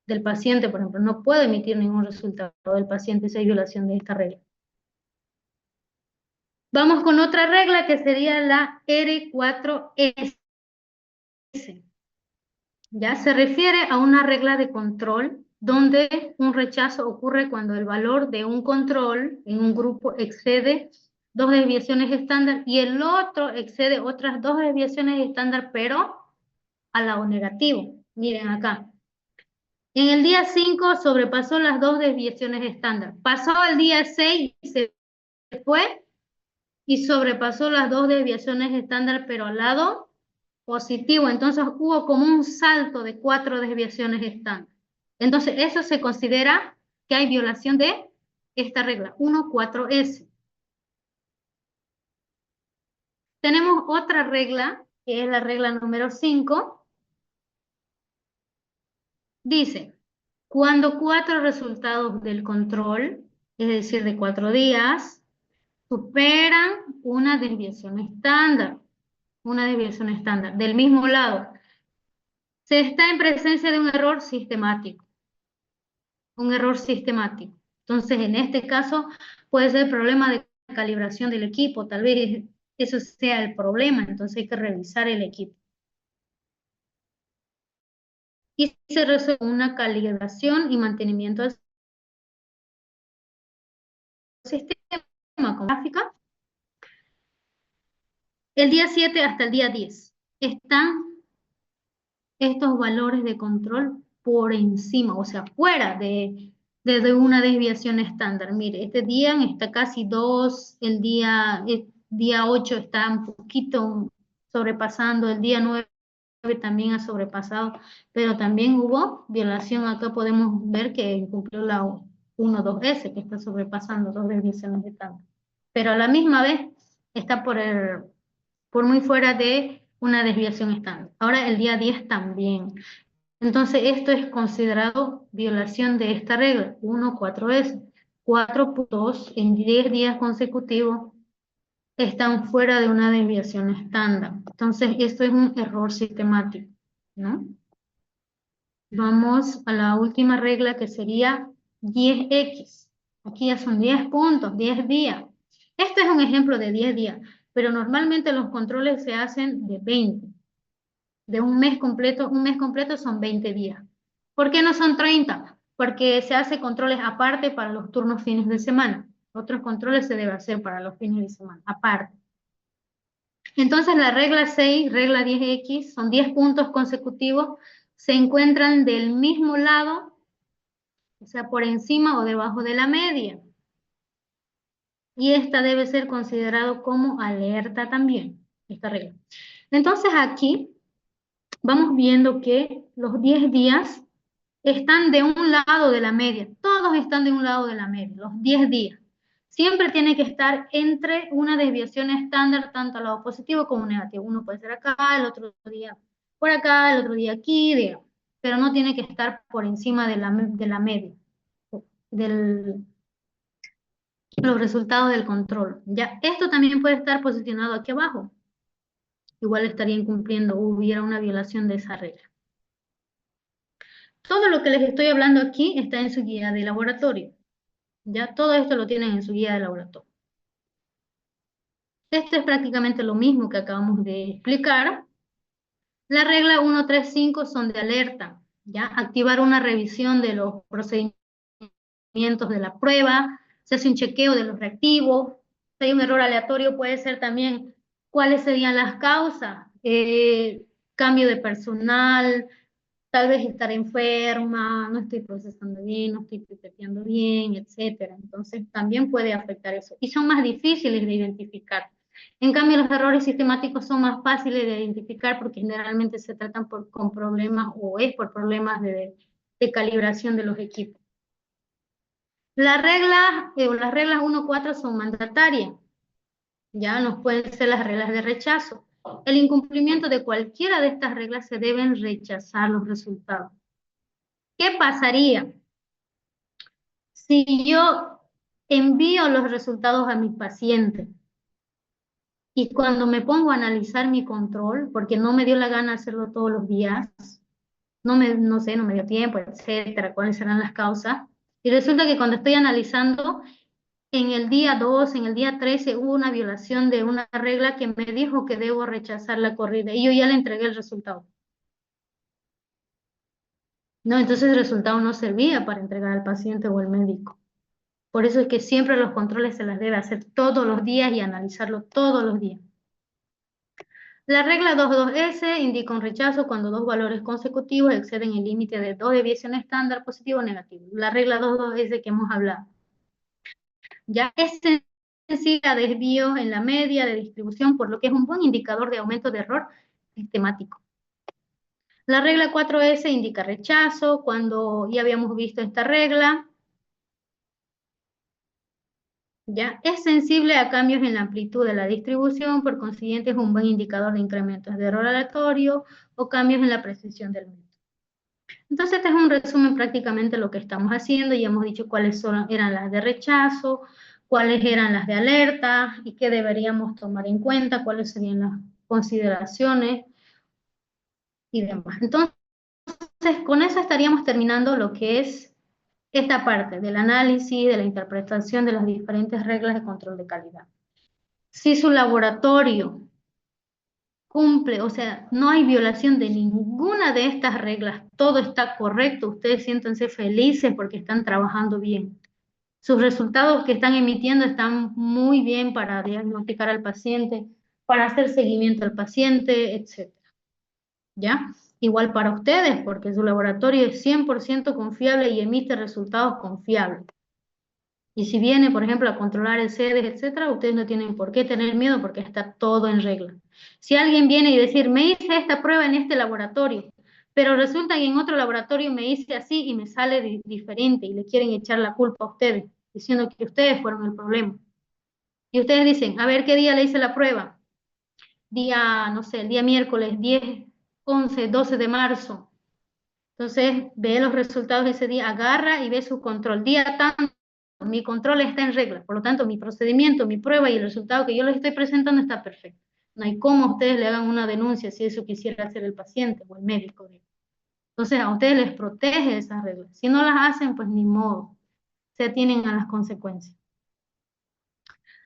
Del paciente, por ejemplo, no puedo emitir ningún resultado del paciente si hay violación de esta regla. Vamos con otra regla que sería la R4S. Ya se refiere a una regla de control donde un rechazo ocurre cuando el valor de un control en un grupo excede 2 desviaciones estándar y el otro excede otras 2 desviaciones estándar, pero al lado negativo. Miren acá. En el día 5 sobrepasó las 2 desviaciones estándar. Pasó al día 6 y se fue y sobrepasó las 2 desviaciones estándar, pero al lado positivo. Entonces hubo como un salto de 4 desviaciones estándar. Entonces eso se considera que hay violación de esta regla, 1,4S. Tenemos otra regla, que es la regla número 5. Dice, cuando 4 resultados del control, es decir, de 4 días, superan una desviación estándar del mismo lado, se está en presencia de un error sistemático. Entonces, en este caso, puede ser problema de calibración del equipo, tal vez eso sea el problema, entonces hay que revisar el equipo. Y se resuelve una calibración y mantenimiento del sistema con gráfica. El día 7 hasta el día 10 están estos valores de control por encima, o sea, fuera de una desviación estándar. Mire, este día está casi 2, el día 8 está un poquito sobrepasando, el día 9 también ha sobrepasado, pero también hubo violación. Acá podemos ver que incumplió la 1,2S, que está sobrepasando 2 desviaciones estándar. Pero a la misma vez está por muy fuera de una desviación estándar. Ahora el día 10 también. Entonces esto es considerado violación de esta regla, 1,4S. 4 puntos en 10 días consecutivos están fuera de una desviación estándar. Entonces esto es un error sistemático, ¿no? Vamos a la última regla que sería 10X. Aquí ya son 10 puntos, 10 días. Este es un ejemplo de 10 días, pero normalmente los controles se hacen de 20. De un mes completo son 20 días. ¿Por qué no son 30? Porque se hace controles aparte para los turnos fines de semana. Otros controles se debe hacer para los fines de semana, aparte. Entonces la regla 6, regla 10X, son 10 puntos consecutivos, se encuentran del mismo lado, o sea, por encima o debajo de la media. Y esta debe ser considerado como alerta también, esta regla. Entonces aquí vamos viendo que los 10 días están de un lado de la media. Todos están de un lado de la media, los 10 días. Siempre tiene que estar entre una desviación estándar, tanto al lado positivo como negativo. Uno puede ser acá, el otro día por acá, el otro día aquí, digamos. Pero no tiene que estar por encima de la media, los resultados del control. Ya, esto también puede estar posicionado aquí abajo. Igual estaría incumpliendo, hubiera una violación de esa regla. Todo lo que les estoy hablando aquí está en su guía de laboratorio. Ya todo esto lo tienen en su guía de laboratorio. Esto es prácticamente lo mismo que acabamos de explicar. La regla 135 son de alerta. Ya activar una revisión de los procedimientos de la prueba, se hace un chequeo de los reactivos. Si hay un error aleatorio, puede ser también cuáles serían las causas. Cambio de personal, tal vez estar enferma, no estoy procesando bien, no estoy pipeteando bien, etc. Entonces también puede afectar eso. Y son más difíciles de identificar. En cambio, los errores sistemáticos son más fáciles de identificar porque generalmente se tratan con problemas o es por problemas de calibración de los equipos. Las reglas 1-4 son mandatarias. Ya no pueden ser las reglas de rechazo. El incumplimiento de cualquiera de estas reglas se deben rechazar los resultados. ¿Qué pasaría si yo envío los resultados a mi paciente y cuando me pongo a analizar mi control, porque no me dio la gana hacerlo todos los días, no sé, no me dio tiempo, etcétera, cuáles serán las causas, y resulta que cuando estoy analizando, en el día 2, en el día 13, hubo una violación de una regla que me dijo que debo rechazar la corrida y yo ya le entregué el resultado. No, entonces el resultado no servía para entregar al paciente o al médico. Por eso es que siempre los controles se las debe hacer todos los días y analizarlo todos los días. La regla 2.2S indica un rechazo cuando dos valores consecutivos exceden el límite de dos desviaciones estándar positivo o negativo. La regla 2.2S que hemos hablado. Ya es sensible a desvíos en la media de distribución, por lo que es un buen indicador de aumento de error sistemático. La regla 4S indica rechazo, cuando ya habíamos visto esta regla. ¿Ya? Es sensible a cambios en la amplitud de la distribución, por consiguiente es un buen indicador de incrementos de error aleatorio o cambios en la precisión del método. Entonces este es un resumen prácticamente de lo que estamos haciendo, ya hemos dicho cuáles eran las de rechazo, cuáles eran las de alerta y qué deberíamos tomar en cuenta, cuáles serían las consideraciones y demás. Entonces con eso estaríamos terminando lo que es esta parte del análisis, de la interpretación de las diferentes reglas de control de calidad. Si su laboratorio cumple, o sea, no hay violación de ninguna de estas reglas, todo está correcto, ustedes siéntanse felices porque están trabajando bien. Sus resultados que están emitiendo están muy bien para diagnosticar al paciente, para hacer seguimiento al paciente, etc. ¿Ya? Igual para ustedes, porque su laboratorio es 100% confiable y emite resultados confiables. Y si viene, por ejemplo, a controlar el CEDES, etcétera, ustedes no tienen por qué tener miedo porque está todo en regla. Si alguien viene y decir, me hice esta prueba en este laboratorio, pero resulta que en otro laboratorio me hice así y me sale diferente y le quieren echar la culpa a ustedes, diciendo que ustedes fueron el problema. Y ustedes dicen, a ver, ¿qué día le hice la prueba? Día, no sé, el día miércoles 10, 11, 12 de marzo. Entonces, ve los resultados de ese día, agarra y ve su control. Día tanto, mi control está en regla, por lo tanto, mi procedimiento, mi prueba y el resultado que yo les estoy presentando está perfecto. No hay cómo ustedes le hagan una denuncia si eso quisiera hacer el paciente o el médico. Entonces, a ustedes les protege esas reglas. Si no las hacen, pues ni modo. Se atienen a las consecuencias.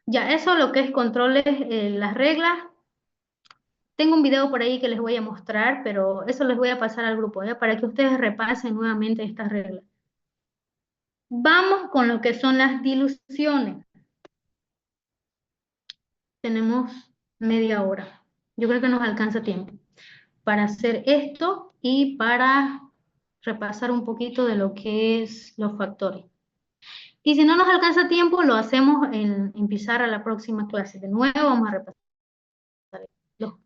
Ya, eso lo que es controles, las reglas. Tengo un video por ahí que les voy a mostrar, pero eso les voy a pasar al grupo, ¿ya? Para que ustedes repasen nuevamente estas reglas. Vamos con lo que son las diluciones. Tenemos media hora. Yo creo que nos alcanza tiempo para hacer esto y para repasar un poquito de lo que es los factores. Y si no nos alcanza tiempo, lo hacemos en pizarra la próxima clase. De nuevo vamos a repasar,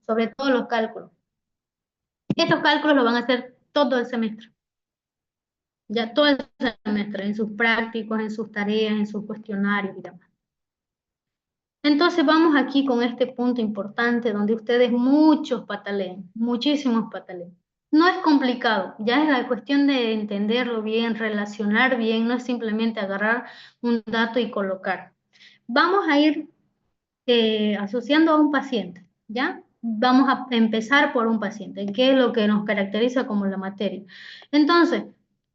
sobre todo los cálculos. Estos cálculos los van a hacer todo el semestre. Ya todo el semestre, en sus prácticos, en sus tareas, en sus cuestionarios y demás. Entonces vamos aquí con este punto importante donde ustedes muchos patalean, muchísimos patalean. No es complicado, ya es la cuestión de entenderlo bien, relacionar bien, no es simplemente agarrar un dato y colocar. Vamos a ir asociando a un paciente, ¿ya? Vamos a empezar por un paciente, que es lo que nos caracteriza como la materia. Entonces,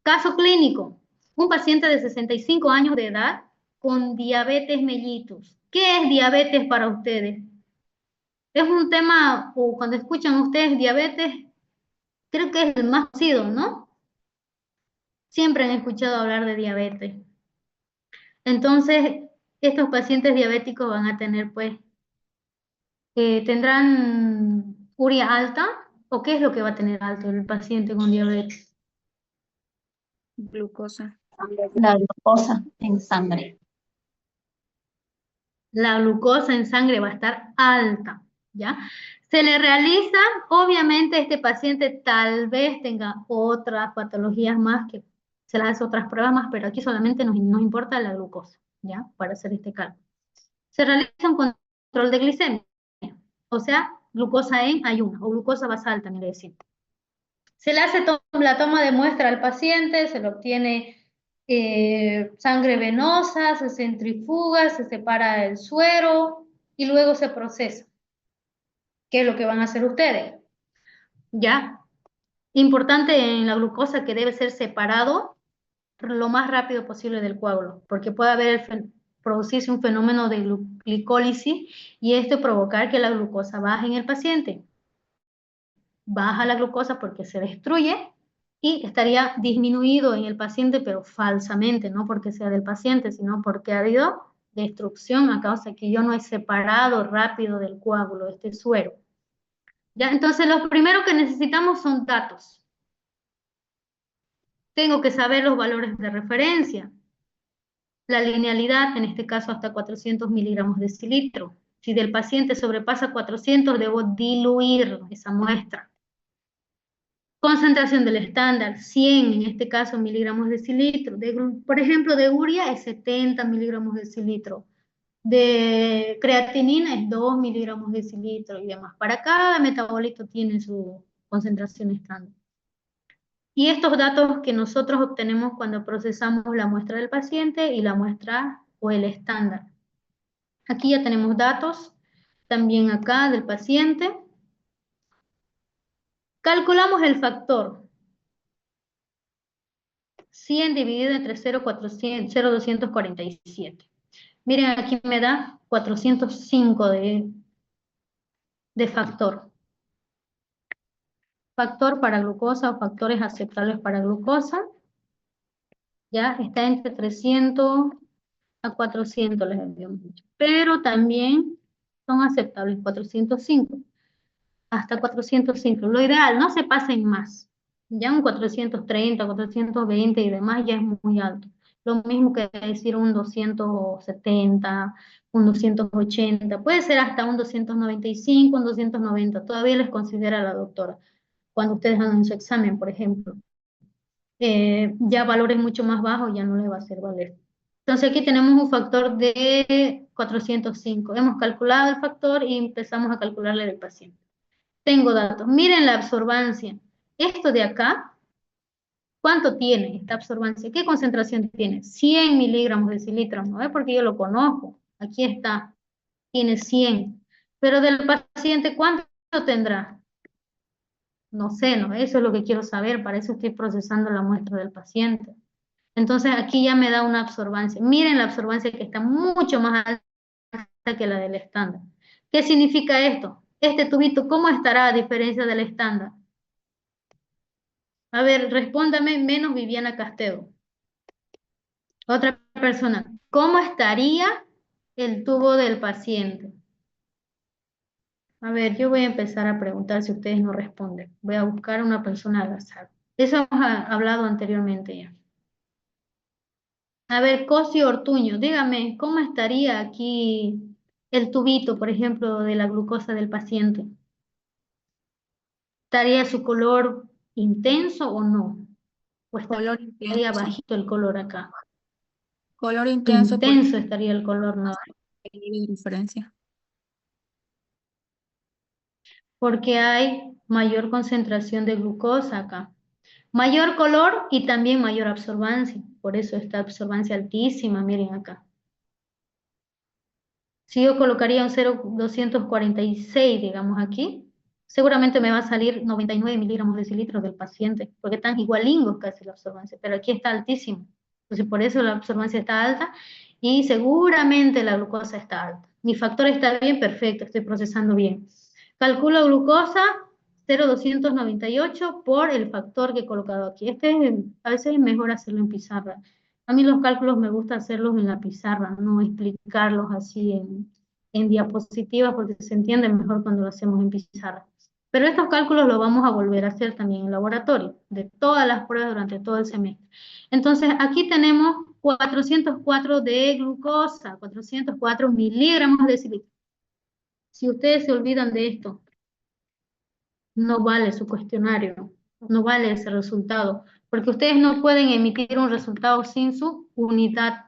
caso clínico, un paciente de 65 años de edad con diabetes mellitus. ¿Qué es diabetes para ustedes? Es un tema, o cuando escuchan ustedes diabetes, creo que es el más conocido, ¿no? Siempre han escuchado hablar de diabetes. Entonces, estos pacientes diabéticos van a tener, pues, ¿tendrán urea alta? ¿O qué es lo que va a tener alto el paciente con diabetes? Glucosa. La glucosa en sangre. La glucosa en sangre va a estar alta, ¿ya? Se le realiza, obviamente este paciente tal vez tenga otras patologías más que se las hace otras pruebas más, pero aquí solamente nos importa la glucosa, ¿ya? Para hacer este cálculo. Se realiza un control de glicemia, o sea, glucosa en ayuno, o glucosa basal también le decimos. Se le hace la toma de muestra al paciente, se le obtiene sangre venosa, se centrifuga, se separa el suero y luego se procesa. ¿Qué es lo que van a hacer ustedes? ¿Ya? Importante en la glucosa que debe ser separado lo más rápido posible del coágulo, porque puede producirse un fenómeno de glicólisis y esto provocar que la glucosa baje en el paciente. Baja la glucosa porque se destruye y estaría disminuido en el paciente, pero falsamente, no porque sea del paciente, sino porque ha habido destrucción a causa que yo no he separado rápido del coágulo este suero. ¿Ya? Entonces, lo primero que necesitamos son datos. Tengo que saber los valores de referencia. La linealidad, en este caso hasta 400 miligramos de decilitro. Si del paciente sobrepasa 400, debo diluir esa muestra. Concentración del estándar, 100, en este caso, miligramos de decilitro. Por ejemplo, de urea es 70 miligramos de decilitro. De creatinina es 2 miligramos de decilitro y demás. Para cada metabolito tiene su concentración estándar. Y estos datos que nosotros obtenemos cuando procesamos la muestra del paciente y la muestra o el estándar. Aquí ya tenemos datos, también acá del paciente. Calculamos el factor. 100 dividido entre 0,247. Miren, aquí me da 405 de factor. Factor para glucosa o factores aceptables para glucosa. Ya está entre 300 a 400, les habíamos dicho. Pero también son aceptables 405. Hasta 405. Lo ideal, no se pasen más. Ya un 430, 420 y demás ya es muy alto. Lo mismo que decir un 270, un 280. Puede ser hasta un 295, un 290. Todavía les considera la doctora. Cuando ustedes hagan su examen, por ejemplo. Ya valores mucho más bajos ya no les va a hacer valer. Entonces aquí tenemos un factor de 405. Hemos calculado el factor y empezamos a calcularle del paciente. Tengo datos. Miren la absorbancia. Esto de acá, ¿cuánto tiene esta absorbancia? ¿Qué concentración tiene? 100 miligramos de decilitro, ¿no es? Porque yo lo conozco. Aquí está. Tiene 100. Pero del paciente, ¿cuánto tendrá? No sé, ¿no? Eso es lo que quiero saber. Para eso estoy procesando la muestra del paciente. Entonces aquí ya me da una absorbancia. Miren la absorbancia que está mucho más alta que la del estándar. ¿Qué significa esto? Este tubito, ¿cómo estará a diferencia del estándar? A ver, respóndame menos Viviana Castedo. Otra persona, ¿cómo estaría el tubo del paciente? A ver, yo voy a empezar a preguntar si ustedes no responden. Voy a buscar una persona al azar. Eso hemos hablado anteriormente ya. A ver, Cosi Ortuño, dígame, ¿cómo estaría aquí el tubito, por ejemplo, de la glucosa del paciente? ¿Estaría su color intenso o no? ¿O Color estaría intenso. bajito el color acá? Color intenso por Intenso estaría el color, ¿no? la diferencia. Porque hay mayor concentración de glucosa acá. Mayor color y también mayor absorbancia. Por eso esta absorbancia altísima, miren acá. Si yo colocaría un 0,246, digamos aquí, seguramente me va a salir 99 miligramos de decilitro del paciente, porque están igualingos casi la absorbancia, pero aquí está altísimo. Entonces por eso la absorbancia está alta y seguramente la glucosa está alta. Mi factor está bien, perfecto, estoy procesando bien. Calculo glucosa 0,298 por el factor que he colocado aquí. A veces es mejor hacerlo en pizarra. A mí los cálculos me gusta hacerlos en la pizarra, no explicarlos así en diapositivas porque se entiende mejor cuando lo hacemos en pizarra. Pero estos cálculos los vamos a volver a hacer también en laboratorio, de todas las pruebas durante todo el semestre. Entonces, aquí tenemos 404 de glucosa, 404 miligramos de decilitro. Si ustedes se olvidan de esto, no vale su cuestionario, no vale ese resultado, porque ustedes no pueden emitir un resultado sin su unidad,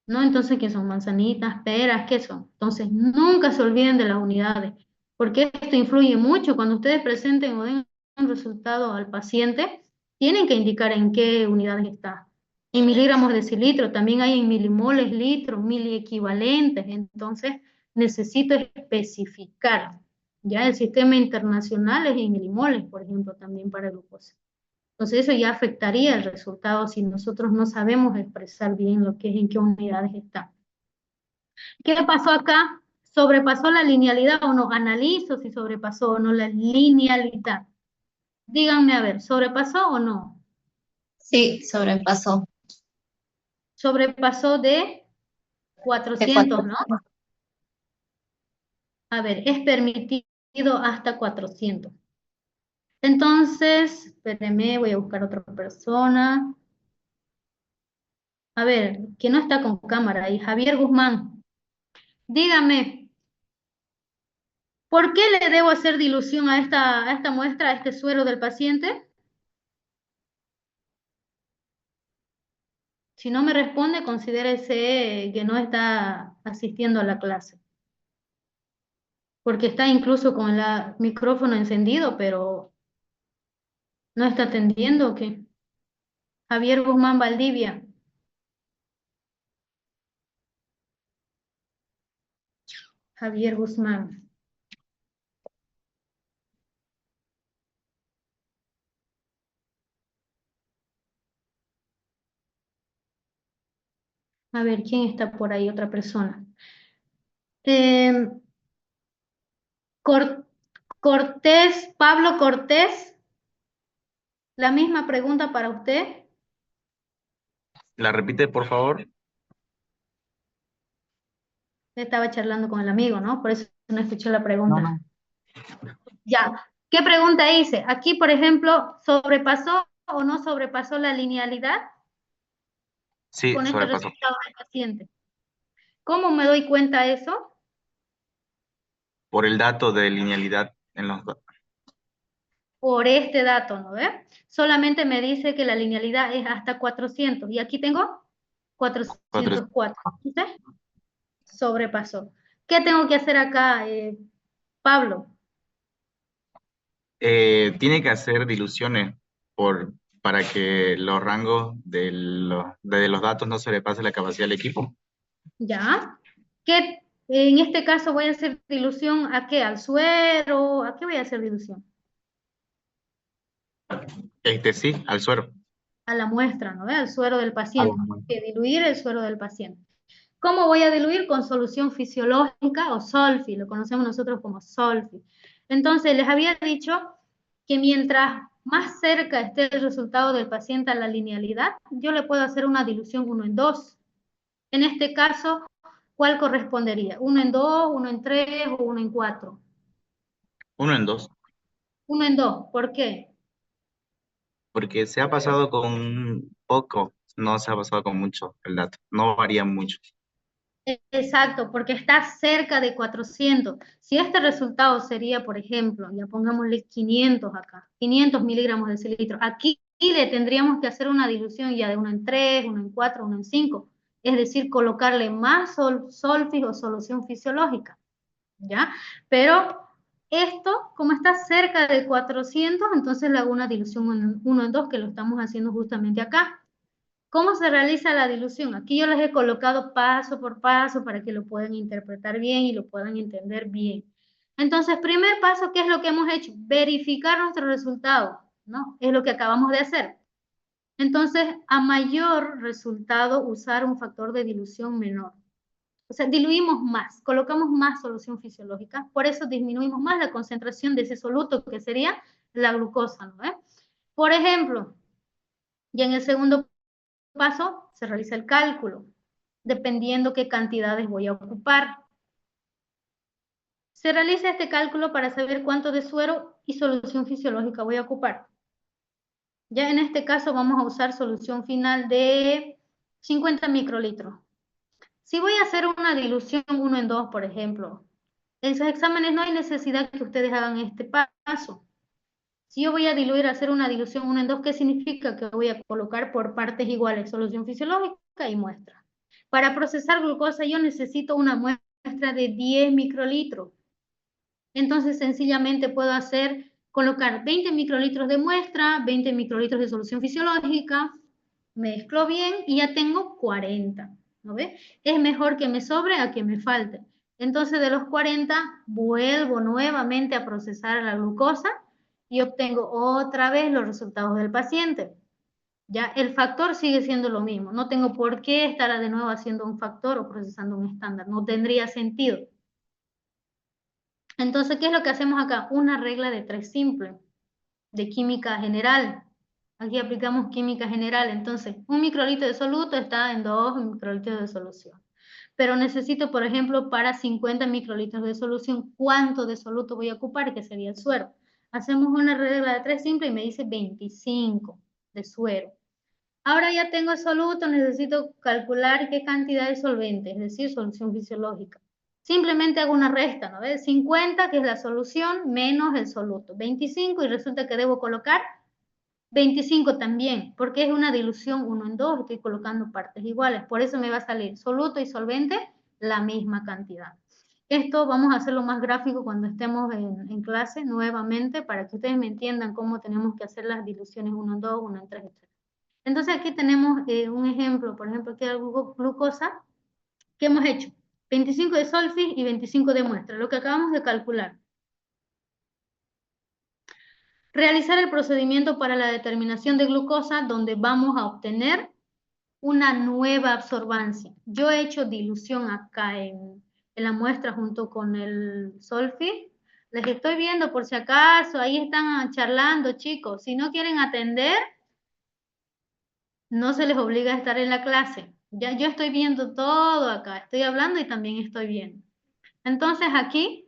¿no? Entonces, ¿qué son? Manzanitas, peras, ¿qué son? Entonces, nunca se olviden de las unidades, porque esto influye mucho. Cuando ustedes presenten o den un resultado al paciente, tienen que indicar en qué unidades está. En miligramos de cilitro, también hay en milimoles, litros, miliequivalentes, entonces necesito especificar. Ya el sistema internacional es en milimoles, por ejemplo, también para glucosa. Entonces eso ya afectaría el resultado si nosotros no sabemos expresar bien lo que es, en qué unidades está. ¿Qué pasó acá? ¿Sobrepasó la linealidad o no? Analizo si sobrepasó o no la linealidad. Díganme a ver, ¿sobrepasó o no? Sí, sobrepasó. Sobrepasó de De 400, ¿no? 400. A ver, es permitido hasta 400. Entonces, espérenme, voy a buscar otra persona. A ver, que no está con cámara ahí, Javier Guzmán. Dígame, ¿por qué le debo hacer dilución a esta muestra, a este suero del paciente? Si no me responde, considérese que no está asistiendo a la clase. Porque está incluso con el micrófono encendido, pero no está atendiendo, ¿o qué? Javier Guzmán Valdivia. Javier Guzmán. A ver, ¿quién está por ahí? Otra persona. Eh, Cortés, Pablo Cortés, la misma pregunta para usted. ¿La repite, por favor? Estaba charlando con el amigo, ¿no? Por eso no escuché la pregunta. No. Ya. ¿Qué pregunta hice? Aquí, por ejemplo, ¿sobrepasó o no sobrepasó la linealidad Sí, con este sobrepasó. resultado del paciente? ¿Cómo me doy cuenta de eso? Por el dato de linealidad en los datos. Por este dato, ¿no ve? Solamente me dice que la linealidad es hasta 400. Y aquí tengo 404. ¿Viste? Sobrepasó. ¿Qué tengo que hacer acá, Pablo? Tiene que hacer diluciones para que los rangos de los datos no sobrepase la capacidad del equipo. ¿Ya? ¿Qué, en este caso voy a hacer dilución a qué? ¿Al suero? ¿A qué voy a hacer dilución? Sí, al suero. A la muestra, ¿no ve? Al suero del A paciente. la muestra. Que diluir el suero del paciente. ¿Cómo voy a diluir? Con solución fisiológica o solfi, lo conocemos nosotros como solfi. Entonces, les había dicho que mientras más cerca esté el resultado del paciente a la linealidad, yo le puedo hacer una dilución 1 en 2. En este caso, ¿cuál correspondería? ¿1 en 2, 1 en 3 o 1 en 4? 1 en 2. 1 en 2, ¿por qué? Porque se ha pasado con poco, no se ha pasado con mucho el dato. No varía mucho. Exacto, porque está cerca de 400. Si este resultado sería, por ejemplo, ya pongámosle 500 acá, 500 miligramos de cilitro, aquí le tendríamos que hacer una dilución ya de 1 en 3, 1 en 4, 1 en 5, es decir, colocarle más solfis o solución fisiológica, ¿ya? Pero esto, como está cerca de 400, entonces le hago una dilución 1 en 2, que lo estamos haciendo justamente acá. ¿Cómo se realiza la dilución? Aquí yo les he colocado paso por paso para que lo puedan interpretar bien y lo puedan entender bien. Entonces, primer paso, ¿qué es lo que hemos hecho? Verificar nuestro resultado, ¿no? Es lo que acabamos de hacer. Entonces, a mayor resultado, usar un factor de dilución menor. O sea, diluimos más, colocamos más solución fisiológica, por eso disminuimos más la concentración de ese soluto, que sería la glucosa, ¿no? Por ejemplo, y en el segundo paso se realiza el cálculo, dependiendo qué cantidades voy a ocupar. Se realiza este cálculo para saber cuánto de suero y solución fisiológica voy a ocupar. Ya en este caso vamos a usar solución final de 50 microlitros. Si voy a hacer una dilución 1 en 2, por ejemplo, en sus exámenes no hay necesidad que ustedes hagan este paso. Si yo voy a diluir, hacer una dilución 1 en 2, ¿qué significa? Que voy a colocar por partes iguales solución fisiológica y muestra. Para procesar glucosa yo necesito una muestra de 10 microlitros. Entonces sencillamente puedo colocar 20 microlitros de muestra, 20 microlitros de solución fisiológica, mezclo bien y ya tengo 40. ¿No ve? Es mejor que me sobre a que me falte. Entonces de los 40 vuelvo nuevamente a procesar la glucosa y obtengo otra vez los resultados del paciente. Ya el factor sigue siendo lo mismo. No tengo por qué estar de nuevo haciendo un factor o procesando un estándar. No tendría sentido. Entonces, ¿qué es lo que hacemos acá? Una regla de 3 simple, de química general. Aquí aplicamos química general. Entonces, un microlitro de soluto está en 2 microlitros de solución. Pero necesito, por ejemplo, para 50 microlitros de solución, ¿cuánto de soluto voy a ocupar? Que sería el suero. Hacemos una regla de 3 simple y me dice 25 de suero. Ahora ya tengo el soluto, necesito calcular qué cantidad de solvente, es decir, solución fisiológica. Simplemente hago una resta, ¿no ves? 50, que es la solución, menos el soluto. 25 y resulta que debo colocar 25 también, porque es una dilución 1 en 2, estoy colocando partes iguales. Por eso me va a salir soluto y solvente la misma cantidad. Esto vamos a hacerlo más gráfico cuando estemos en clase nuevamente, para que ustedes me entiendan cómo tenemos que hacer las diluciones 1 en 2, 1 en 3, etc. Entonces aquí tenemos un ejemplo, por ejemplo, aquí la glucosa, que hemos hecho 25 de solfis y 25 de muestra, lo que acabamos de calcular. Realizar el procedimiento para la determinación de glucosa, donde vamos a obtener una nueva absorbancia. Yo he hecho dilución acá en la muestra junto con el solfis. Les estoy viendo por si acaso, ahí están charlando, chicos. Si no quieren atender, no se les obliga a estar en la clase. Ya yo estoy viendo todo acá, estoy hablando y también estoy viendo. Entonces aquí,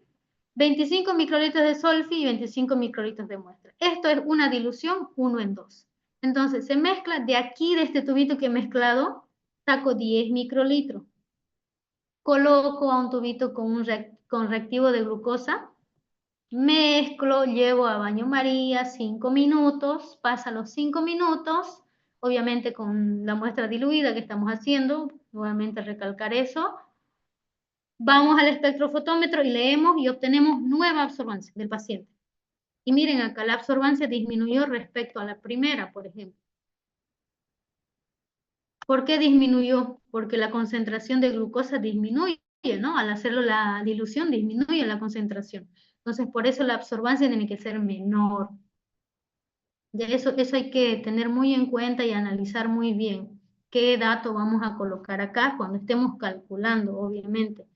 25 microlitros de solfi y 25 microlitros de muestra. Esto es una dilución 1 en 2. Entonces se mezcla de aquí, de este tubito que he mezclado, saco 10 microlitros. Coloco a un tubito con reactivo de glucosa, mezclo, llevo a baño María 5 minutos, pasa los 5 minutos, obviamente con la muestra diluida que estamos haciendo, nuevamente recalcar eso. Vamos al espectrofotómetro y leemos y obtenemos nueva absorbancia del paciente. Y miren acá, la absorbancia disminuyó respecto a la primera, por ejemplo. ¿Por qué disminuyó? Porque la concentración de glucosa disminuye, ¿no? Al hacerlo la dilución disminuye la concentración. Entonces, por eso la absorbancia tiene que ser menor. Ya eso hay que tener muy en cuenta y analizar muy bien qué dato vamos a colocar acá cuando estemos calculando, obviamente.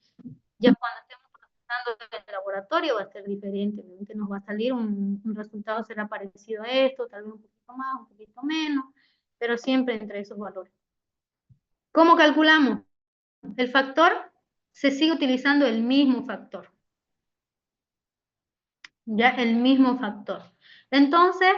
Ya cuando estemos procesando en el laboratorio va a ser diferente, obviamente nos va a salir un resultado, será parecido a esto, tal vez un poquito más, un poquito menos, pero siempre entre esos valores. ¿Cómo calculamos? El factor, se sigue utilizando el mismo factor. Ya, el mismo factor. Entonces,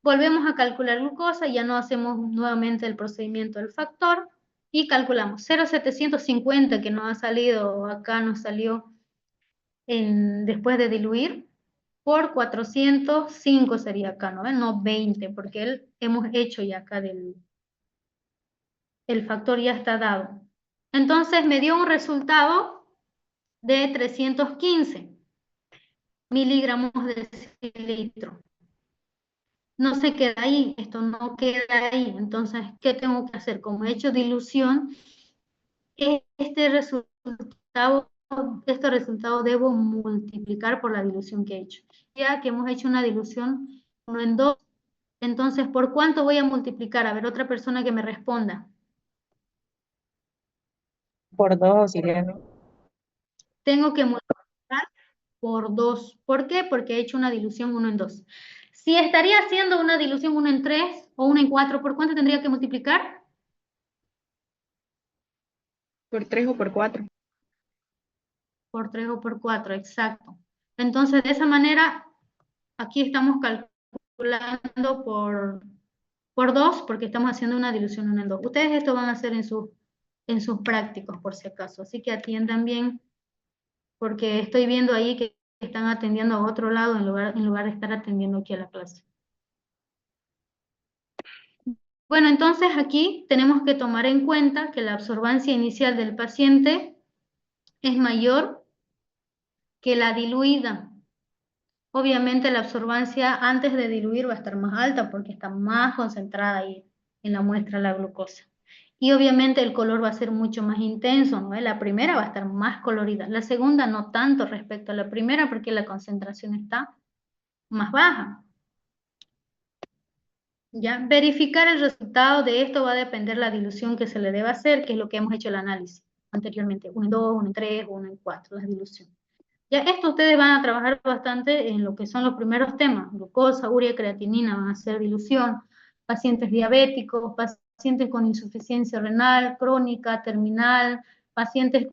volvemos a calcular glucosa, ya no hacemos nuevamente el procedimiento del factor y calculamos 0,750 que nos ha salido, acá nos salió después de diluir, por 405 sería acá, ¿no? No 20, porque hemos hecho ya acá el factor ya está dado. Entonces me dio un resultado de 315 miligramos de litro. No se queda ahí, esto no queda ahí. Entonces, ¿qué tengo que hacer? Como he hecho dilución, este resultado debo multiplicar por la dilución que he hecho. Ya que hemos hecho una dilución 1 en 2, entonces, ¿por cuánto voy a multiplicar? A ver, otra persona que me responda. Por 2, auxiliar. Tengo que multiplicar por 2. ¿Por qué? Porque he hecho una dilución 1 en 2. Si estaría haciendo una dilución 1 en 3 o 1 en 4, ¿por cuánto tendría que multiplicar? Por 3 o por 4. Por 3 o por 4, exacto. Entonces, de esa manera, aquí estamos calculando por 2, porque estamos haciendo una dilución 1 en 2. Ustedes esto van a hacer en sus prácticos, por si acaso. Así que atiendan bien, porque estoy viendo ahí que están atendiendo a otro lado en lugar de estar atendiendo aquí a la clase. Bueno, entonces aquí tenemos que tomar en cuenta que la absorbancia inicial del paciente es mayor que la diluida. Obviamente la absorbancia antes de diluir va a estar más alta porque está más concentrada ahí en la muestra la glucosa. Y obviamente el color va a ser mucho más intenso, ¿no? La primera va a estar más colorida, la segunda no tanto respecto a la primera porque la concentración está más baja. ¿Ya? Verificar el resultado de esto va a depender la dilución que se le deba hacer, que es lo que hemos hecho el análisis anteriormente, 1 en 2, 1 en 3, 1 en 4, la dilución. Ya esto ustedes van a trabajar bastante en lo que son los primeros temas, glucosa, urea, creatinina, van a hacer dilución, pacientes diabéticos, pacientes con insuficiencia renal, crónica, terminal, pacientes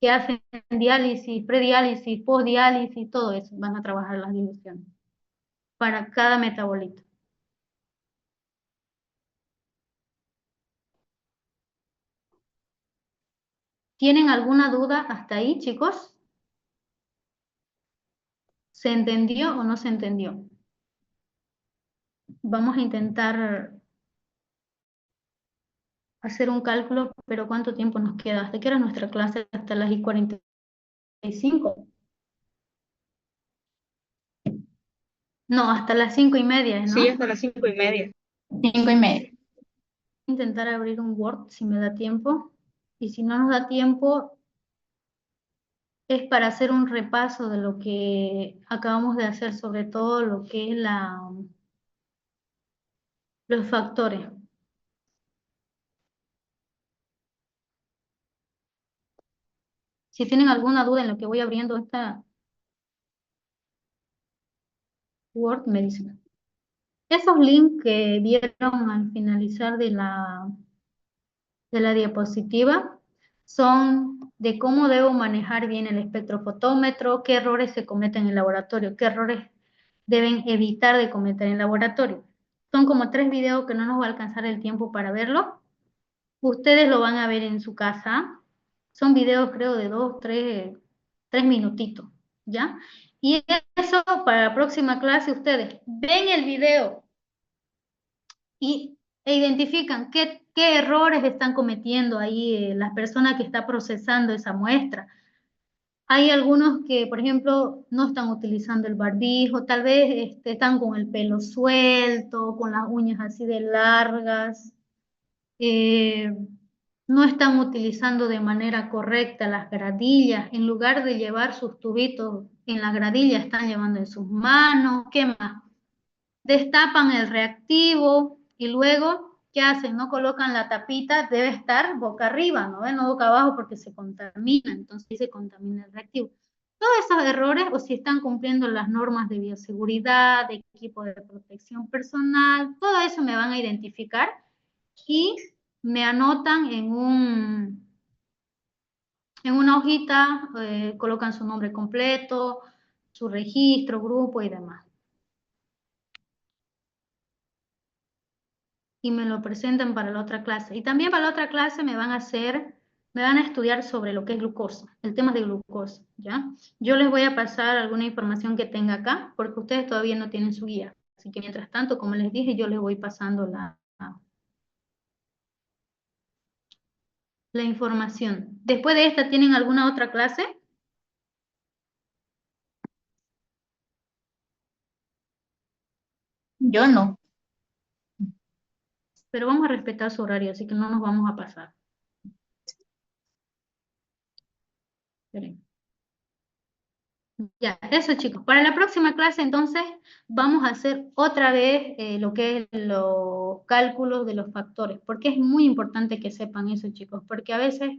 que hacen diálisis, prediálisis, postdiálisis, todo eso, van a trabajar las diluciones para cada metabolito. ¿Tienen alguna duda hasta ahí, chicos? ¿Se entendió o no se entendió? Vamos a intentar hacer un cálculo, pero ¿cuánto tiempo nos queda? ¿Hasta qué hora es nuestra clase? Hasta las 45. No, hasta las 5:30, ¿no? Sí, hasta las 5:30. 5:30. Intentar abrir un Word si me da tiempo. Y si no nos da tiempo, es para hacer un repaso de lo que acabamos de hacer, sobre todo lo que es los factores. Si tienen alguna duda en lo que voy abriendo esta Word, me dicen. Esos links que vieron al finalizar de la diapositiva son de cómo debo manejar bien el espectrofotómetro, qué errores se cometen en el laboratorio, qué errores deben evitar de cometer en el laboratorio. Son como 3 videos que no nos va a alcanzar el tiempo para verlo. Ustedes lo van a ver en su casa. Son videos creo de 2, 3 minutitos, ¿ya? Y eso para la próxima clase ustedes ven el video e identifican qué errores están cometiendo ahí las personas que están procesando esa muestra. Hay algunos que, por ejemplo, no están utilizando el barbijo, tal vez están con el pelo suelto, con las uñas así de largas, no están utilizando de manera correcta las gradillas, en lugar de llevar sus tubitos en la gradilla, están llevando en sus manos, ¿qué más? Destapan el reactivo y luego, ¿qué hacen? No colocan la tapita, debe estar boca arriba, no boca abajo porque se contamina, entonces se contamina el reactivo. Todos esos errores, o si están cumpliendo las normas de bioseguridad, de equipo de protección personal, todo eso me van a identificar y me anotan en una hojita, colocan su nombre completo, su registro, grupo y demás. Y me lo presentan para la otra clase. Y también para la otra clase me van a estudiar sobre lo que es glucosa, el tema de glucosa, ¿ya? Yo les voy a pasar alguna información que tenga acá, porque ustedes todavía no tienen su guía. Así que mientras tanto, como les dije, yo les voy pasando la información. Después de esta, ¿tienen alguna otra clase? Yo no. Pero vamos a respetar su horario, así que no nos vamos a pasar. Esperen. Ya, eso chicos. Para la próxima clase entonces vamos a hacer otra vez lo que es los cálculos de los factores, porque es muy importante que sepan eso chicos, porque a veces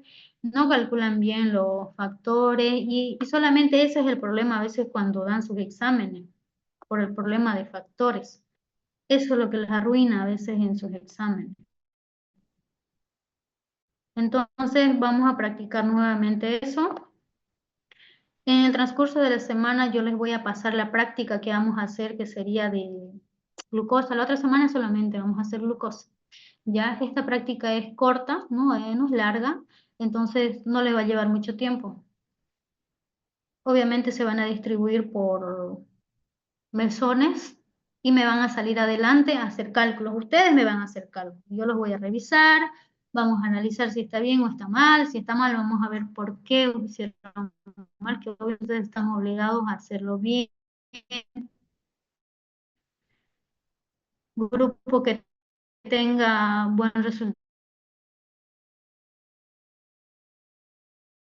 no calculan bien los factores y solamente ese es el problema a veces cuando dan sus exámenes, por el problema de factores. Eso es lo que les arruina a veces en sus exámenes. Entonces vamos a practicar nuevamente eso. En el transcurso de la semana yo les voy a pasar la práctica que vamos a hacer, que sería de glucosa. La otra semana solamente vamos a hacer glucosa. Ya esta práctica es corta, no es larga, entonces no le va a llevar mucho tiempo. Obviamente se van a distribuir por mesones y me van a salir adelante a hacer cálculos. Ustedes me van a hacer cálculos. Yo los voy a revisar, vamos a analizar si está bien o está mal. Si está mal, vamos a ver por qué lo hicieron mal, que obviamente están obligados a hacerlo bien. Grupo que tenga buen resultado